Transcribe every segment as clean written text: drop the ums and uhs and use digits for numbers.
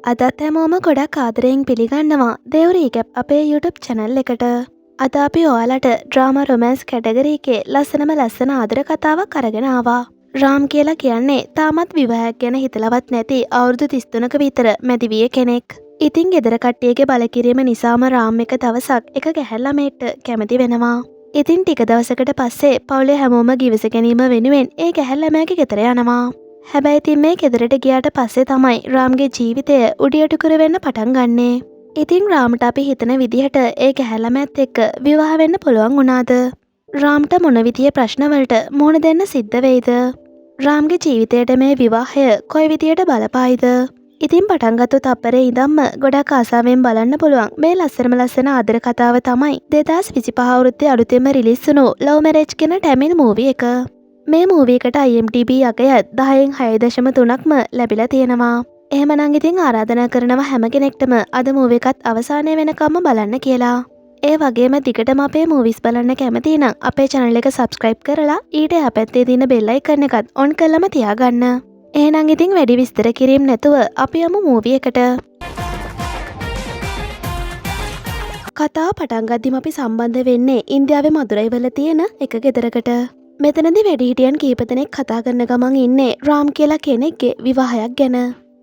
අදත් හැමෝම ගොඩක් ආදරයෙන් පිළිගන්නවා දේව් රීකැප් අපේ YouTube channel එකට. අද අපි ඔයාලට ඩ්‍රාමා රොමැන්ස් කැටගරි එකේ ලස්සනම ලස්සන ආදර කතාවක් අරගෙන ආවා. රාම් කියලා කියන්නේ තාමත් විවාහයක් ගැන හිතලවත් නැති අවුරුදු 33ක විතර මැදිවිය කෙනෙක්. ඉතින් ගෙදර කට්ටියගේ බලකිරීම නිසාම රාම් එක දවසක් එක ගැහැල් ළමයෙක්ට කැමති වෙනවා. ඉතින් ටික දවසකට පස්සේ පවුලේ හැමෝම ගිවිස ගැනීම වෙනුවෙන් ඒ ගැහැල් ළමයාගේ ගෙදර යනවා. හැබැයි ඉතින් මේ ගෙදරට ගියාට පස්සේ තමයි රාම්ගේ ජීවිතය උඩියට කර වෙන්න පටන් ගන්නේ. ඉතින් රාම්ට අපි හිතන විදිහට ඒ ගැහැල් ළමයාත් එක්ක විවාහ වෙන්න පුළුවන් වුණාද? රාම්ට මොන විදිහේ ප්‍රශ්නවලට මුහුණ දෙන්න සිද්ධ වෙයිද? රාම්ගේ ජීවිතයට මේ විවාහය කොයි විදිහට බලපායිද? ඉතින් පටන් ගත්ත තප්පරේ ඉඳන්ම ගොඩක් ආසාවෙන් බලන්න පුළුවන් මේ ලස්සන ආදර කතාව තමයි 2025 අවුරුද්දේ අලුතෙන්ම රිලීස් වුණු Love Marriage කියන ටැමිල් මූවි එක. මේ මූවි එකට IMDb අගය 10න් 6.3ක්ම ලැබිලා තියෙනවා. එහෙමනම් ඉතින් ආරාධනා කරනවා හැම කෙනෙක්ටම අද මූවි එකත් අවසානය වෙනකම්ම බලන්න කියලා. ඒ වගේම දිගටම අපේ මූවිස් බලන්න කැමති නම් අපේ channel එක subscribe කරලා ඊට එහා පැත්තේ තියෙන bell icon එකත් on කරලම තියාගන්න. එහෙනම් ඉතින් වැඩි විස්තර කිරීම නැතුව අපි යමු මූවි එකට. කතාව පටන් ගද්දිම අපි සම්බන්ධ වෙන්නේ ඉන්දියාවේ මදුරයි වල තියෙන එක ගෙදරකට. මෙතනදි වැඩිහිටියන් කීප දෙනෙක් කතා කරන ගමන් ඉන්නේ රාම් කියලා කෙනෙක්ගේ විවාහයක් ගැන.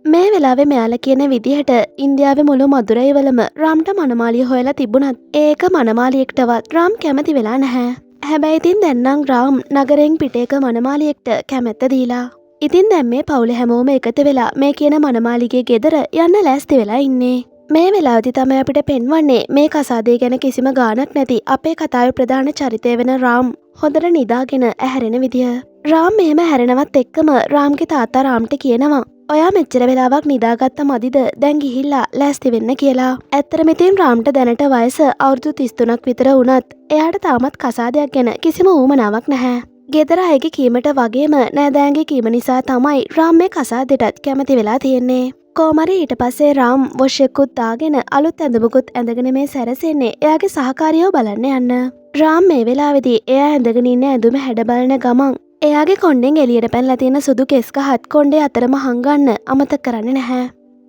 මේ වෙලාවේ මෙයාලා කියන විදිහට ඉන්දියාවේ මුළු මදුරයි වලම රාම්ට මනමාලිය හොයලා තිබුණත් ඒක මනමාලියෙක්ටවත් රාම් කැමති වෙලා නැහැ. හැබැයි ඉතින් දැන් නම් රාම් නගරයෙන් පිටේක මනමාලියෙක්ට කැමැත්ත දීලා. ඉතින් දැන් මේ පවුල හැමෝම එකතු වෙලා මේ කියන මනමාලිගේ ගෙදර යන්න ලෑස්ති වෙලා ඉන්නේ. මේ වෙලාවදී තමයි අපිට පෙන්වන්නේ මේ කසාදේ ගැන කිසිම ගාණක් නැති අපේ කතාවේ ප්‍රධාන චරිතය වෙන රාම් හොඳට නිදාගෙන ඇහැරෙන විදිය. රාම් මෙහෙම හැරෙනවත් එක්කම රාම්ගේ තාත්තා රාම්ට කියනවා ඔයා මෙච්චර වෙලාවක් නිදාගත්ත මදිද දැන් ගිහිල්ලා ලෑස්ති වෙන්න කියලා. ඇත්තටම ඉතින් රාම්ට දැනට වයස අවුරුදු 33ක් විතර වුණත් එයාට තාමත් කසාදයක් ගැන කිසිම ඌමනාවක් නැහැ. ගෙදර අයගේ කීමට වගේම නෑදෑයන්ගේ කීම නිසා තමයි රාම් මේ කසාදෙටත් කැමති වෙලා තියෙන්නේ. කොහොමරි ඊට පස්සේ රාම් වොෂ් එකකුත් දාගෙන අලුත් ඇඳුමකුත් ඇඳගෙන මේ සැරසෙන්නේ එයාගේ සහකාරියව බලන්න යන්න. රාම් මේ වෙලාවේදී එයා ඇඳගෙන ඉන්න ඇඳුම හැඩ බලන ගමන් එයාගේ කොණ්ඩෙන් එළියට පැනලා තියෙන සුදු කෙස් ගහත් කොණ්ඩේ අතරම හංගන්න අමතක කරන්නේ නැහැ.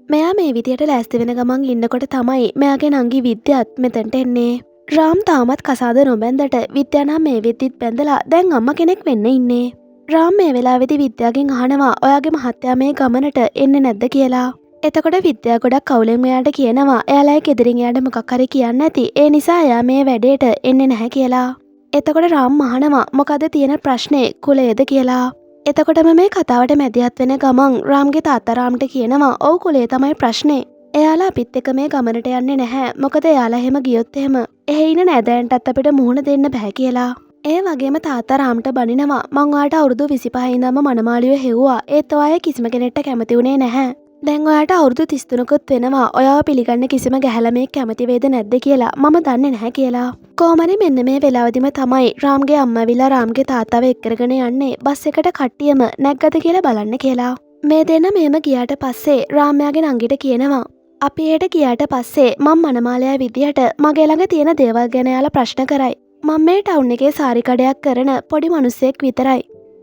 මෙයා මේ විදියට ලෑස්ති වෙන ගමන් ඉන්නකොට තමයි මෙයාගේ නංගි විද්‍යාත් මෙතනට එන්නේ. රාම් තාමත් කසාද නොබැන්දට විද්‍යා නම් මේ විද්‍යිත් බැඳලා දැන් අම්මා කෙනෙක් වෙන්න ඉන්නේ. රාම් මේ වෙලාවේදී විද්‍යාගෙන් අහනවා ඔයාගේ මහත්තයා මේ ගමනට එන්නේ නැද්ද කියලා. එතකොට විද්‍යා ගොඩක් කවුලෙන් එයාට කියනවා එයාලා ගෙදරින් එයාට මොකක් හරි කියන්න ඇති ඒ නිසා එයා මේ වැඩේට එන්නේ නැහැ කියලා. එතකොට රාම් අහනවා මොකද තියෙන ප්‍රශ්නේ කුලයේද කියලා. එතකොටම මේ කතාවට මැදිහත් වෙන ගමන් රාම්ගේ තාත්තා රාම්ට කියනවා ඔව් කුලය තමයි ප්‍රශ්නේ. එයාලා අපිත් එක්ක මේ ගමනට යන්නේ නැහැ. මොකද එයාලා එහෙම ගියොත් එහෙම එහෙ ඉන්න නෑදෑයන්ටත් අපිට මුහුණ දෙන්න බෑ කියලා. ඒ වගේම තාත්තා රාම්ට බනිනවා මං ඔයාට අවුරුදු 25 ඉඳන්ම මනමාලියව හෙව්වා. ඒත් ඔයා කිසිම කෙනෙක්ට කැමති වුණේ නැහැ. දැන් ඔයාට අවුරුදු 33කුත් වෙනවා. ඔයාව පිළිගන්න කිසිම ගැහැළමෙක් කැමති වේද නැද්ද කියලා මම දන්නේ නැහැ කියලා. කොහොමරි මෙන්න මේ වෙලාවදිම තමයි රාම්ගේ අම්මා විලා රාම්ගේ තාත්තව එක් කරගෙන යන්නේ බස් එකට කට්ටියම නැග්ගද කියලා බලන්න කියලා. මේ දෙන්න මෙහෙම ගියාට පස්සේ රාම්යාගේ නංගිට කියනවා අපි එහෙට ගියාට පස්සේ මම මනමාලයා විදියට මගේ ළඟ තියෙන දේවල් ගැන යාලා ප්‍රශ්න කරයි. මම මේ ටවුන් එකේ සාරි කඩයක් කරන පොඩි මිනිස්සෙක් විතරයි.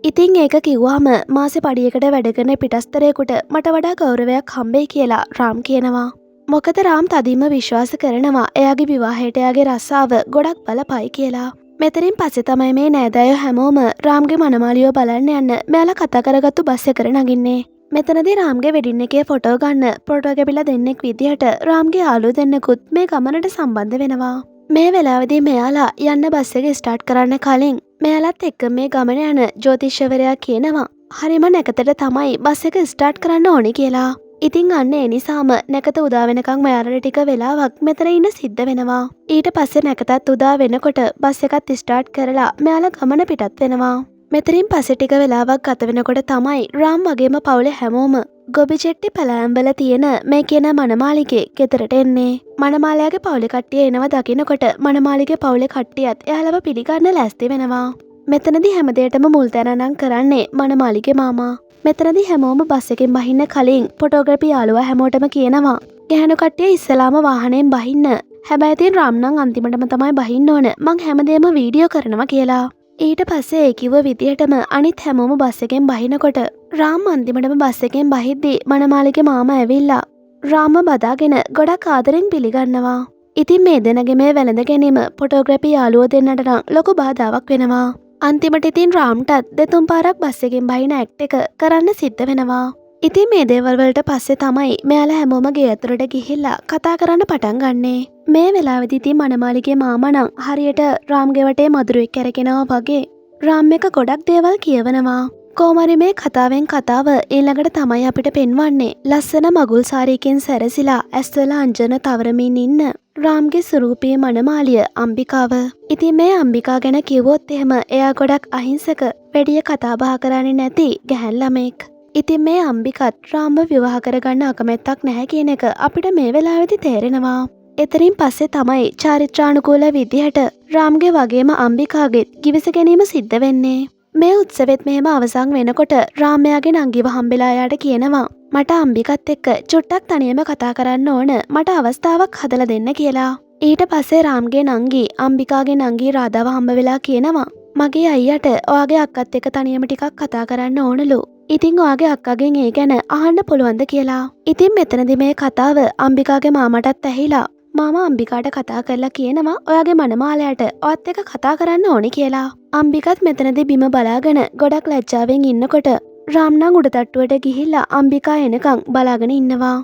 ඉතින් ඒක කිව්වම මාසේ පඩියකට වැඩ කරන පිටස්තරයෙකුට මට වඩා ගෞරවයක් හම්බෙයි කියලා රාම් කියනවා. මොකද රාම් තදින්ම විශ්වාස කරනවා එයාගේ විවාහයට එයාගේ රස්සාව ගොඩක් බලපයි කියලා. මෙතනින් පස්සේ තමයි මේ නෑදෑයෝ හැමෝම රාම්ගේ මනමාලියව බලන්න යන්න මෙයාලා කතා කරගත්තු බස් එකට නගින්නේ. මෙතනදී රාම්ගේ වෙඩින් එකේ ෆොටෝ ගන්න ෆොටෝග්‍රැෆිලා දෙන්නෙක් විදිහට රාම්ගේ යාළුවෝ දෙන්නෙකුත් මේ ගමනට සම්බන්ධ වෙනවා. මේ වෙලාවේදී මෙයාලා යන්න බස් එක ස්ටාර්ට් කරන්න කලින් මෙයාලත් එක්ක මේ ගමන යන ජ්‍යොතිෂ්‍යවරයා කියනවා හරිම නැකතට තමයි බස් එක ස්ටාර්ට් කරන්න ඕනි කියලා. ඉතින් අන්න ඒ නිසාම නැකත උදා වෙනකන් මෙයාලට ටික වෙලාවක් මෙතන ඉන්න සිද්ධ වෙනවා. ඊට පස්සේ නැකතත් උදා වෙනකොට බස් එකත් ස්ටාර්ට් කරලා මෙයාලා ගමන පිටත් වෙනවා. මෙතනින් පස්සේ ටික වෙලාවක් ගත වෙනකොට තමයි රාම් වගේම පවුලේ හැමෝම ගොබිචෙට්ටි පැලෑම්බල තියෙන මේ කියන මනමාලිගේ ගෙදරට එන්නේ. මනමාලයාගේ පවුලේ කට්ටිය එනවා දකිනකොට මනමාලිගේ පවුලේ කට්ටියත් එයාලව පිළිගන්න ලෑස්ති වෙනවා. මෙතනදී හැමදේටම මුල් තැනනම් කරන්නේ මනමාලිගේ මාමා. මෙතනදී හැමෝම බස් එකෙන් බහින්න කලින් ෆොටෝග්‍රැෆි යාළුවා හැමෝටම කියනවා ගැහණු කට්ටිය ඉස්සලාම වාහනයෙන් බහින්න. හැබැයි ඉතින් රාම් නම් අන්තිමටම තමයි බහින්න ඕන. මං හැමදේම වීඩියෝ කරනවා කියලා. ඊට පස්සේ ඒ කිව්ව විදිහටම අනිත් හැමෝම බස් එකෙන් බහිනකොට රාම් අන්තිමටම බස් එකෙන් බහිද්දී මනමාලිගේ මාමා ඇවිල්ලා රාම බදාගෙන ගොඩක් ආදරෙන් පිළිගන්නවා. ඉතින් මේ දෙනගේ මේ වැළඳ ගැනීම ෆොටෝග්‍රැෆි යාළුවෝ දෙන්නට නම් ලොකු බාධාවක් වෙනවා. අන්තිමට ඉතින් රාම්ටත් දෙතුන් පාරක් බස් එකෙන් බහින ඇක්ට් එක කරන්න සිද්ධ වෙනවා. ඉතින් මේ දේවල් වලට පස්සේ තමයි මෙයාලා හැමෝම ගේ ඇතුළට ගිහිල්ලා කතා කරන්න පටන් ගන්නේ. මේ වෙලාවෙදි ඉතින් මනමාලිගේ මාමා නම් හරියට රාම්ගේ වටේ මදුරුවෙක් කැරකෙනවා වගේ රාම් එක ගොඩක් දේවල් කියවනවා. කොහොමරි මේ කතාවෙන් කතාව ඊළඟට තමයි අපිට පෙන්වන්නේ ලස්සන මගුල් සාරියකින් සැරසිලා ඇස්වල අංජන තවරමින් ඉන්න රාම්ගේ ස්වරූපී මනමාලිය අම්බිකාව. ඉතින් මේ අම්බිකා ගැන කිව්වොත් එහෙම එයා ගොඩක් අහිංසක වැඩිය කතා බහ කරන්නේ නැති ගැහැන් ළමෙක්. ඉතින් මේ අම්බිකත් රාම්ව විවාහ කරගන්න අකමැත්තක් නැහැ කියන එක අපිට මේ වෙලාවේදී තේරෙනවා. එතරින් පස්සේ තමයි චාරිත්‍රානුකූල විදිහට රාම්ගේ වගේම අම්බිකාගෙත් ගිවිස ගැනීම සිද්ධ වෙන්නේ. මේ උත්සවෙත් මෙහෙම අවසන් වෙනකොට රාමයාගේ නංගිව හම්බෙලා යාට කියනවා මට අම්බිකත් එක්ක චුට්ටක් තනියම කතා කරන්න ඕන මට අවස්ථාවක් හදලා දෙන්න කියලා. ඊට පස්සේ රාම්ගේ නංගි අම්බිකාගේ නංගි රාධාව හම්බ වෙලා කියනවා මගේ අයියට ඔයාගේ අක්කත් එක්ක තනියම ටිකක් කතා කරන්න ඕනලු. ඉතින් ඔයාගේ අක්කගෙන් ඒ ගැන අහන්න පුළුවන්ද කියලා. ඉතින් මෙතනදි මේ කතාව අම්බිකාගේ මාමටත් ඇහිලා මාමා අම්බිකාට කතා කරලා කියනවා ඔයාගේ මනමාලයට ඔයත් එක්ක කතා කරන්න ඕනි කියලා. අම්බිකත් මෙතනදී බිම බලාගෙන ගොඩක් ලැජ්ජාවෙන් ඉන්නකොට රාම් නම් උඩ තට්ටුවට ගිහිල්ලා අම්බිකා එනකන් බලාගෙන ඉන්නවා.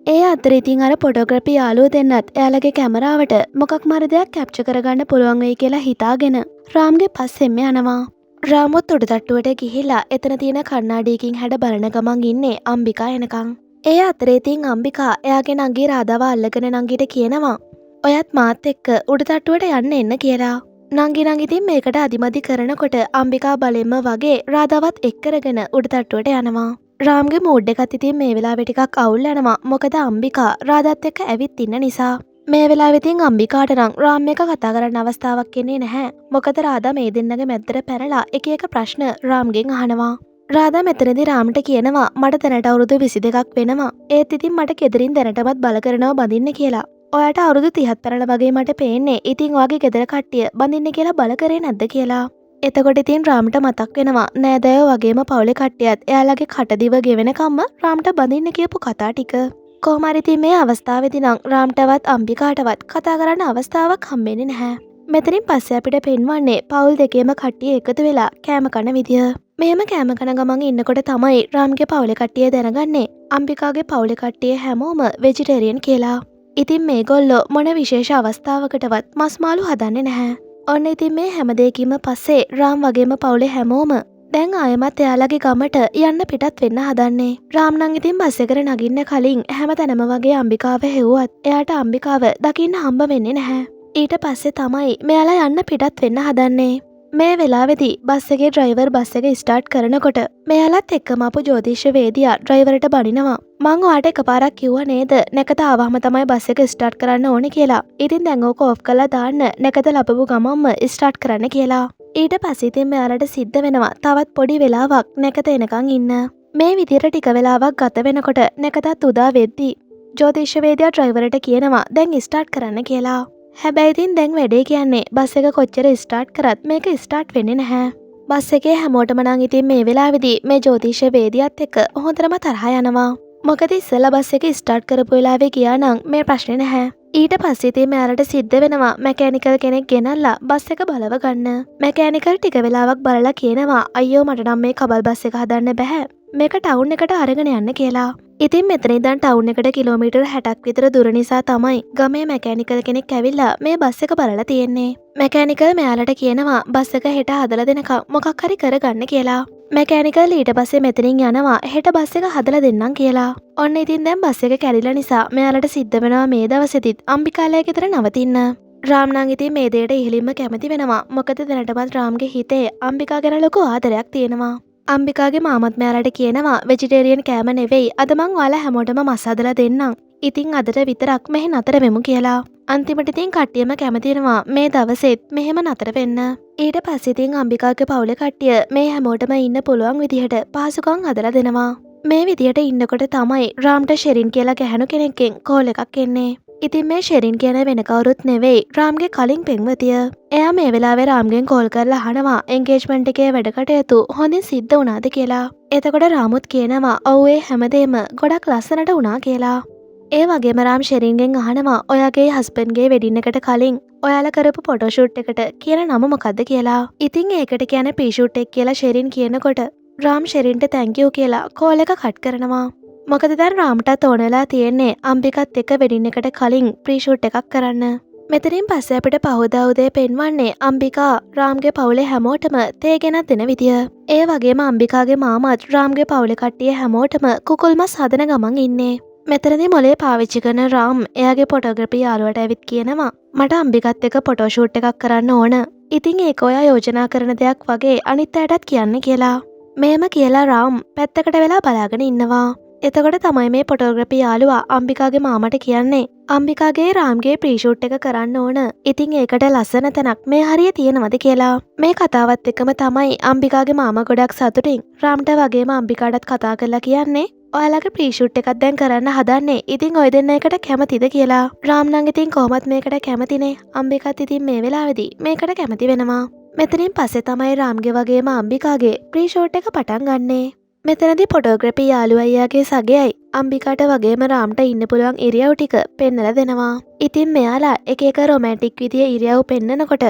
ඒ අතරේ ඉතින් අර ෆොටෝග්‍රැෆි යාළුවෝ දෙන්නත් එයාලගේ කැමරාවට මොකක් මාර දෙයක් කැප්චර් කරගන්න පුළුවන් වෙයි කියලා හිතාගෙන රාම්ගේ පස්සෙන්ම යනවා. රාමුත් උඩ තට්ටුවට ගිහිල්ලා එතන තියෙන කණ්ණාඩියකින් හැඩ බලන ගමන් ඉන්නේ අම්බිකා එනකන්. ඒ අතරේ ඉතින් අම්බිකා එයාගේ නංගි රාධාව අල්ලගෙන නංගිට කියනවා ඔයත් මාත් එක්ක උඩ තට්ටුවට යන්න එන්න කියලා. නංගි නම් ඉතින් මේකට අදිමදි කරනකොට අම්බිකා බලෙන්ම වගේ රාධාවත් එක්කරගෙන උඩ තට්ටුවට යනවා. රාම්ගේ මූඩ් එකත් ඉතින් මේ වෙලාවේ ටිකක් අවුල් යනවා. මොකද අම්බිකා රාධාත් එක්ක ඇවිත් ඉන්න නිසා. මේ වෙලාවේ ඉතින් අම්බිකාට නම් රාම් එක කතා කරන්න අවස්ථාවක් එන්නේ නැහැ. මොකද රාධා මේ දෙන්නගේ මැද්දට පැනලා එක එක ප්‍රශ්න රාම්ගෙන් අහනවා. රාධා මෙතනදී රාම්ට කියනවා මට දැනට අවුරුදු 22ක් වෙනවා. ඒත් ඉතින් මට ගෙදරින් දැනටමත් බල කරනවා බඳින්න කියලා. ඔයාට අවුරුදු 30ක් තරල වගේ මට පේන්නේ. ඉතින් ඔයාගේ ගෙදර කට්ටිය බඳින්න කියලා බල කරේ නැද්ද කියලා. එතකොට ඉතින් රාම්ට මතක් වෙනවා නෑදෑයෝ වගේම පවුලේ කට්ටියත් එයාලගේ කටදිව ගෙවෙනකම්ම රාම්ට බඳින්න කියපු කතා ටික. කොහොම හරි ඉතින් මේ අවස්ථාවේදී නම් රාම්ටවත් අම්බිකාටවත් කතා කරන්න අවස්ථාවක් හම්බෙන්නේ නැහැ. මෙතනින් පස්සේ අපිට පෙන්වන්නේ පවුල් දෙකේම කට්ටිය එකතු වෙලා කෑම කන විදිය. මෙහෙම කෑම කන ගමන් ඉන්නකොට තමයි රාම්ගේ පවුලේ කට්ටිය දැනගන්නේ අම්බිකාගේ පවුලේ කට්ටිය හැමෝම වෙජිටේරියන් කියලා. ඉතින් මේගොල්ලෝ මොන විශේෂ අවස්ථාවකටවත් මස් මාළු හදන්නේ නැහැ. ඔන්න ඉතින් මේ හැම දෙයකින්ම පස්සේ රාම් වගේම පවුලේ හැමෝම දැන් ආයෙමත් එයාලගේ ගමට යන්න පිටත් වෙන්න හදන්නේ. රාම් නම් ඉතින් බස් එකට නගින්න කලින් හැමතැනම වගේ අම්බිකාව හෙව්වත් එයාට අම්බිකාව දකින්න හම්බ වෙන්නේ නැහැ. ඊට පස්සේ තමයි මෙයාලා යන්න පිටත් වෙන්න හදන්නේ. මේ වෙලාවේදී බස් එකේ ඩ්‍රයිවර් බස් එක ස්ටාර්ට් කරනකොට මෙයාලත් එක්කම අපු ජ්‍යොතිෂවේදියා ඩ්‍රයිවර්ට බනිනවා. මං ඔයාට එකපාරක් කිව්වා නේද නැකත ආවම තමයි බස් එක ස්ටාර්ට් කරන්න ඕනේ කියලා. ඉතින් දැන් ඕක ඔෆ් කරලා දාන්න නැකත ලැබපු ගමන්ම ස්ටාර්ට් කරන්න කියලා. ඊට පස්සේ ඉතින් මෙයාලට සිද්ධ වෙනවා තවත් පොඩි වෙලාවක් නැකත එනකන් ඉන්න. මේ විදියට ටික වෙලාවක් ගත වෙනකොට නැකතත් උදා වෙද්දී ජ්‍යොතිෂවේදියා ඩ්‍රයිවර්ට කියනවා දැන් ස්ටාර්ට් කරන්න කියලා. හැබැයි ඉතින් දැන් වැඩේ කියන්නේ බස් එක කොච්චර ස්ටාර්ට් කරත් මේක ස්ටාර්ට් වෙන්නේ නැහැ. බස් එකේ හැමෝටම නම් ඉතින් මේ වෙලාවේදී මේ ජ්‍යොතිෂවේදියාත් එක්ක හොඳටම තරහා යනවා. මොකද ඉස්සෙල්ලා බස් එක ස්ටාර්ට් කරපු වෙලාවේ ගියා නම් මේ ප්‍රශ්නේ නැහැ. ඊට පස්සේ ඉතින් මෙයාලට සිද්ධ වෙනවා මැකැනිකල් කෙනෙක් ගෙනල්ලා බස් එක බලව ගන්න. මැකැනිකල් ටික වෙලාවක් බලලා කියනවා අයියෝ මට නම් මේ කබල් බස් එක හදන්න බෑ. මේක ටවුන් එකට අරගෙන යන්න කියලා. ඉතින් මෙතන ඉඳන් ටවුන් එකට කිලෝමීටර් 60ක් විතර දුර නිසා තමයි ගමේ මැකැනිකල් කෙනෙක් ඇවිල්ලා මේ බස් එක බලලා තියෙන්නේ. මැකැනිකල් මෙයාලට කියනවා බස් එක හෙට හදලා දෙනකම් මොකක් හරි කරගන්න කියලා. මැකැනිකල් ඊට පස්සේ මෙතනින් යනවා හෙට බස් එක හදලා දෙන්නම් කියලා. ඔන්න ඉතින් දැන් බස් එක කැඩිලා නිසා මෙයාලට සිද්ධ වෙනවා මේ දවසේදීත් අම්බිකාලය ගෙදර නවතින්න. රාම් නම් ඉතින් මේ දෙයට ඉහළින්ම කැමති වෙනවා. මොකද දැනටමත් රාම්ගේ හිතේ අම්බිකා ගැන ලොකු ආදරයක් තියෙනවා. අම්බිකාගේ මාමත් මෙයාලට කියනවා වෙජිටේරියන් කෑම නෙවෙයි අද මං ඔයාලා හැමෝටම මස් හදලා දෙන්නම්. ඉතින් අදට විතරක් මෙහි නතර වෙමු කියලා. අන්තිමට ඉතින් කට්ටියම කැමති වෙනවා මේ දවසෙත් මෙහෙම නතර වෙන්න. ඊට පස්සේ ඉතින් අම්බිකාගේ පවුලේ කට්ටිය මේ හැමෝටම ඉන්න පුළුවන් විදිහට පහසුකම් හදලා දෙනවා. මේ විදිහට ඉන්නකොට තමයි රාම්ට ෂෙරින් කියලා ගැහණු කෙනෙක්ගෙන් කෝල් එකක් එන්නේ. ඉතින් මේ ෂෙරින් කියන වෙන කවුරුත් නෙවෙයි රාම්ගේ කලින් පෙම්වතිය. එයා මේ වෙලාවේ රාම්ගෙන් කෝල් කරලා අහනවා එන්ගේජ්මන්ට් එකේ වැඩ කටයුතු හොඳින් සිද්ධ වුණාද කියලා. එතකොට රාමුත් කියනවා ඔව් ඒ හැමදේම ගොඩක් ලස්සනට වුණා කියලා. ඒ වගේම රාම් ෂෙරින්ගෙන් අහනවා ඔයාගේ හස්බන්ඩ්ගේ වෙඩින් එකට කලින් ඔයාලා කරපු ෆොටෝෂූට් එකට කියන නම මොකද්ද කියලා. ඉතින් ඒකට කියන්නේ ප්‍රීෂූට් එක කියලා ෂෙරින් කියනකොට රාම් ෂෙරින්ට තැන්ක් යූ කියලා කෝල් එක කට් කරනවා. මොකද දැන් රාම්ටත් ඕන වෙලා තියෙන්නේ අම්බිකත් එක්ක වෙඩින් එකට කලින් ප්‍රීෂූට් එකක් කරන්න. මෙතනින් පස්සේ අපිට පහුදා උදේ පෙන්වන්නේ අම්බිකා රාම්ගේ පවුලේ හැමෝටම තේ ගෙනත් දෙන විදිය. ඒ වගේම අම්බිකාගේ මාමත් රාම්ගේ පවුලේ කට්ටිය හැමෝටම කුකුල් මස් හදන ගමන් ඉන්නේ. මෙතනදී මොලේ පාවිච්චි කරන රාම් එයාගේ ෆොටෝග්‍රැෆි යාළුවට ඇවිත් කියනවා මට අම්බිකත් එක්ක ෆොටෝෂූට් එකක් කරන්න ඕන. ඉතින් ඒක ඔයා යෝජනා කරන දෙයක් වගේ අනිත් අයටත් කියන්න කියලා. මේම කියලා රාම් පැත්තකට වෙලා බලාගෙන ඉන්නවා. එතකොට තමයි මේ ෆොටෝග්‍රැෆි යාළුවා අම්බිකාගේ මාමට කියන්නේ අම්බිකාගේ රාම්ගේ ප්‍රීෂූට් එක කරන්න ඕන. ඉතින් ඒකට ලස්සන තැනක් මේ හරිය තියෙනවද කියලා. මේ කතාවත් එක්කම තමයි අම්බිකාගේ මාමා ගොඩක් සතුටින් රාම්ට වගේම අම්බිකාටත් කතා කරලා කියන්නේ ඔයාලගේ ප්‍රීෂූට් එකක් දැන් කරන්න හදන්නේ. ඉතින් ඔය දෙන්න එකට කැමතිද කියලා. රාම් නම් ඉතින් කොහොමත් මේකට කැමතිනේ. අම්බිකත් ඉතින් මේ වෙලාවේදී මේකට කැමති වෙනවා. මෙතනින් පස්සේ තමයි රාම්ගේ වගේම අම්බිකාගේ ප්‍රීෂූට් එක පටන් ගන්නේ. මෙතනදී ෆොටෝග්‍රැෆි යාළුවා අයියාගේ සගයයි අම්බිකාට වගේම රාම්ට ඉන්න පුළුවන් ඉරියව් ටික පෙන්නලා දෙනවා. ඉතින් මෙයාලා එක එක රොමැන්ටික් විදිය ඉරියව් පෙන්නනකොට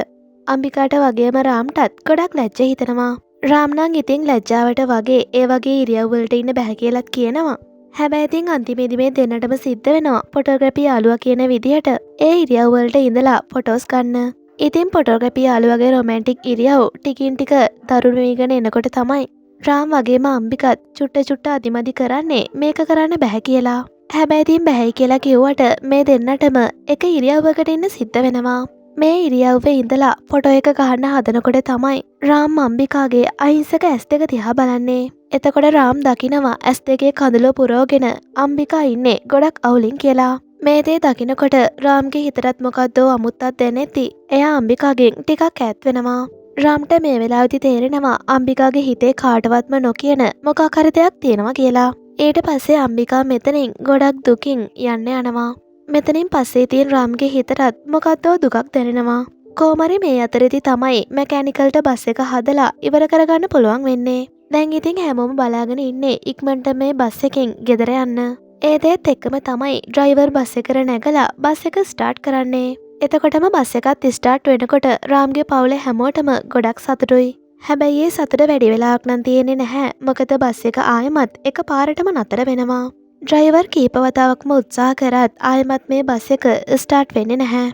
අම්බිකාට වගේම රාම්ටත් ගොඩක් ලැජ්ජ හිතෙනවා. රාම් නම් ඉතින් ලැජ්ජාවට වගේ ඒ වගේ ඉරියව් වලට ඉන්න බැහැ කියලාත් කියනවා. හැබැයි ඉතින් අන්තිමේදී මේ දෙන්නටම සිද්ධ වෙනවා ෆොටෝග්‍රැෆි යාළුවා කියන විදිහට ඒ ඉරියව් වලට ඉඳලා ෆොටෝස් ගන්න. ඉතින් ෆොටෝග්‍රැෆි යාළුවාගේ රොමැන්ටික් ඉරියව් ටිකින් ටික දරුණු වීගෙන එනකොට තමයි රාම් වගේම අම්බිකත් චුට්ට අදිමදි කරන්නේ මේක කරන්න බැහැ කියලා. හැබැයි ඉතින් බැහැයි කියලා කිව්වට මේ දෙන්නටම එක ඉරියව්වකට ඉන්න සිද්ධ වෙනවා. මේ ඉරියව්වේ ඉඳලා ෆොටෝ එක ගහන්න හදනකොට තමයි රාම් අම්බිකාගේ අහිංසක ඇස් දෙක දිහා බලන්නේ. එතකොට රාම් දකිනවා ඇස් දෙකේ කඳුළු පුරවගෙන අම්බිකා ඉන්නේ ගොඩක් අවුලින් කියලා. මේ දේ දකිනකොට රාම්ගේ හිතටත් මොකද්දෝ අමුත්තක් දැනෙති. එයා අම්බිකාගෙන් ටිකක් ඈත් වෙනවා. රාම්ට මේ වෙලාවේදී තේරෙනවා අම්බිකාගේ හිතේ කාටවත්ම නොකියන මොකක් හරි දෙයක් තියෙනවා කියලා. ඊට පස්සේ අම්බිකා මෙතනින් ගොඩක් දුකින් යන්න යනවා. මෙතනින් පස්සේ තියෙන රාම්ගේ හිතටත් මොකද්දෝ දුකක් දැනෙනවා. කොහොමරි මේ අතරේදී තමයි මැකැනිකල්ට බස් එක හදලා ඉවර කරගන්න පුළුවන් වෙන්නේ. දැන් ඉතින් හැමෝම බලාගෙන ඉන්නේ ඉක්මනට මේ බස් එකෙන් ගෙදර යන්න. ඒ දේත් එක්කම තමයි ඩ්‍රයිවර් බස් එකට නැගලා බස් එක ස්ටාර්ට් කරන්නේ. එතකොටම බස් එකත් ස්ටාර්ට් වෙනකොට රාම්ගේ පවුලේ හැමෝටම ගොඩක් සතුටුයි. හැබැයි ඒ සතුට වැඩි වෙලාවක් නම් තියෙන්නේ නැහැ. මොකද බස් එක ආයෙමත් එක පාරටම නතර වෙනවා. ඩ්‍රයිවර් කීප වතාවක්ම උත්සාහ කරත් ආයෙමත් මේ බස් එක ස්ටාර්ට් වෙන්නේ නැහැ.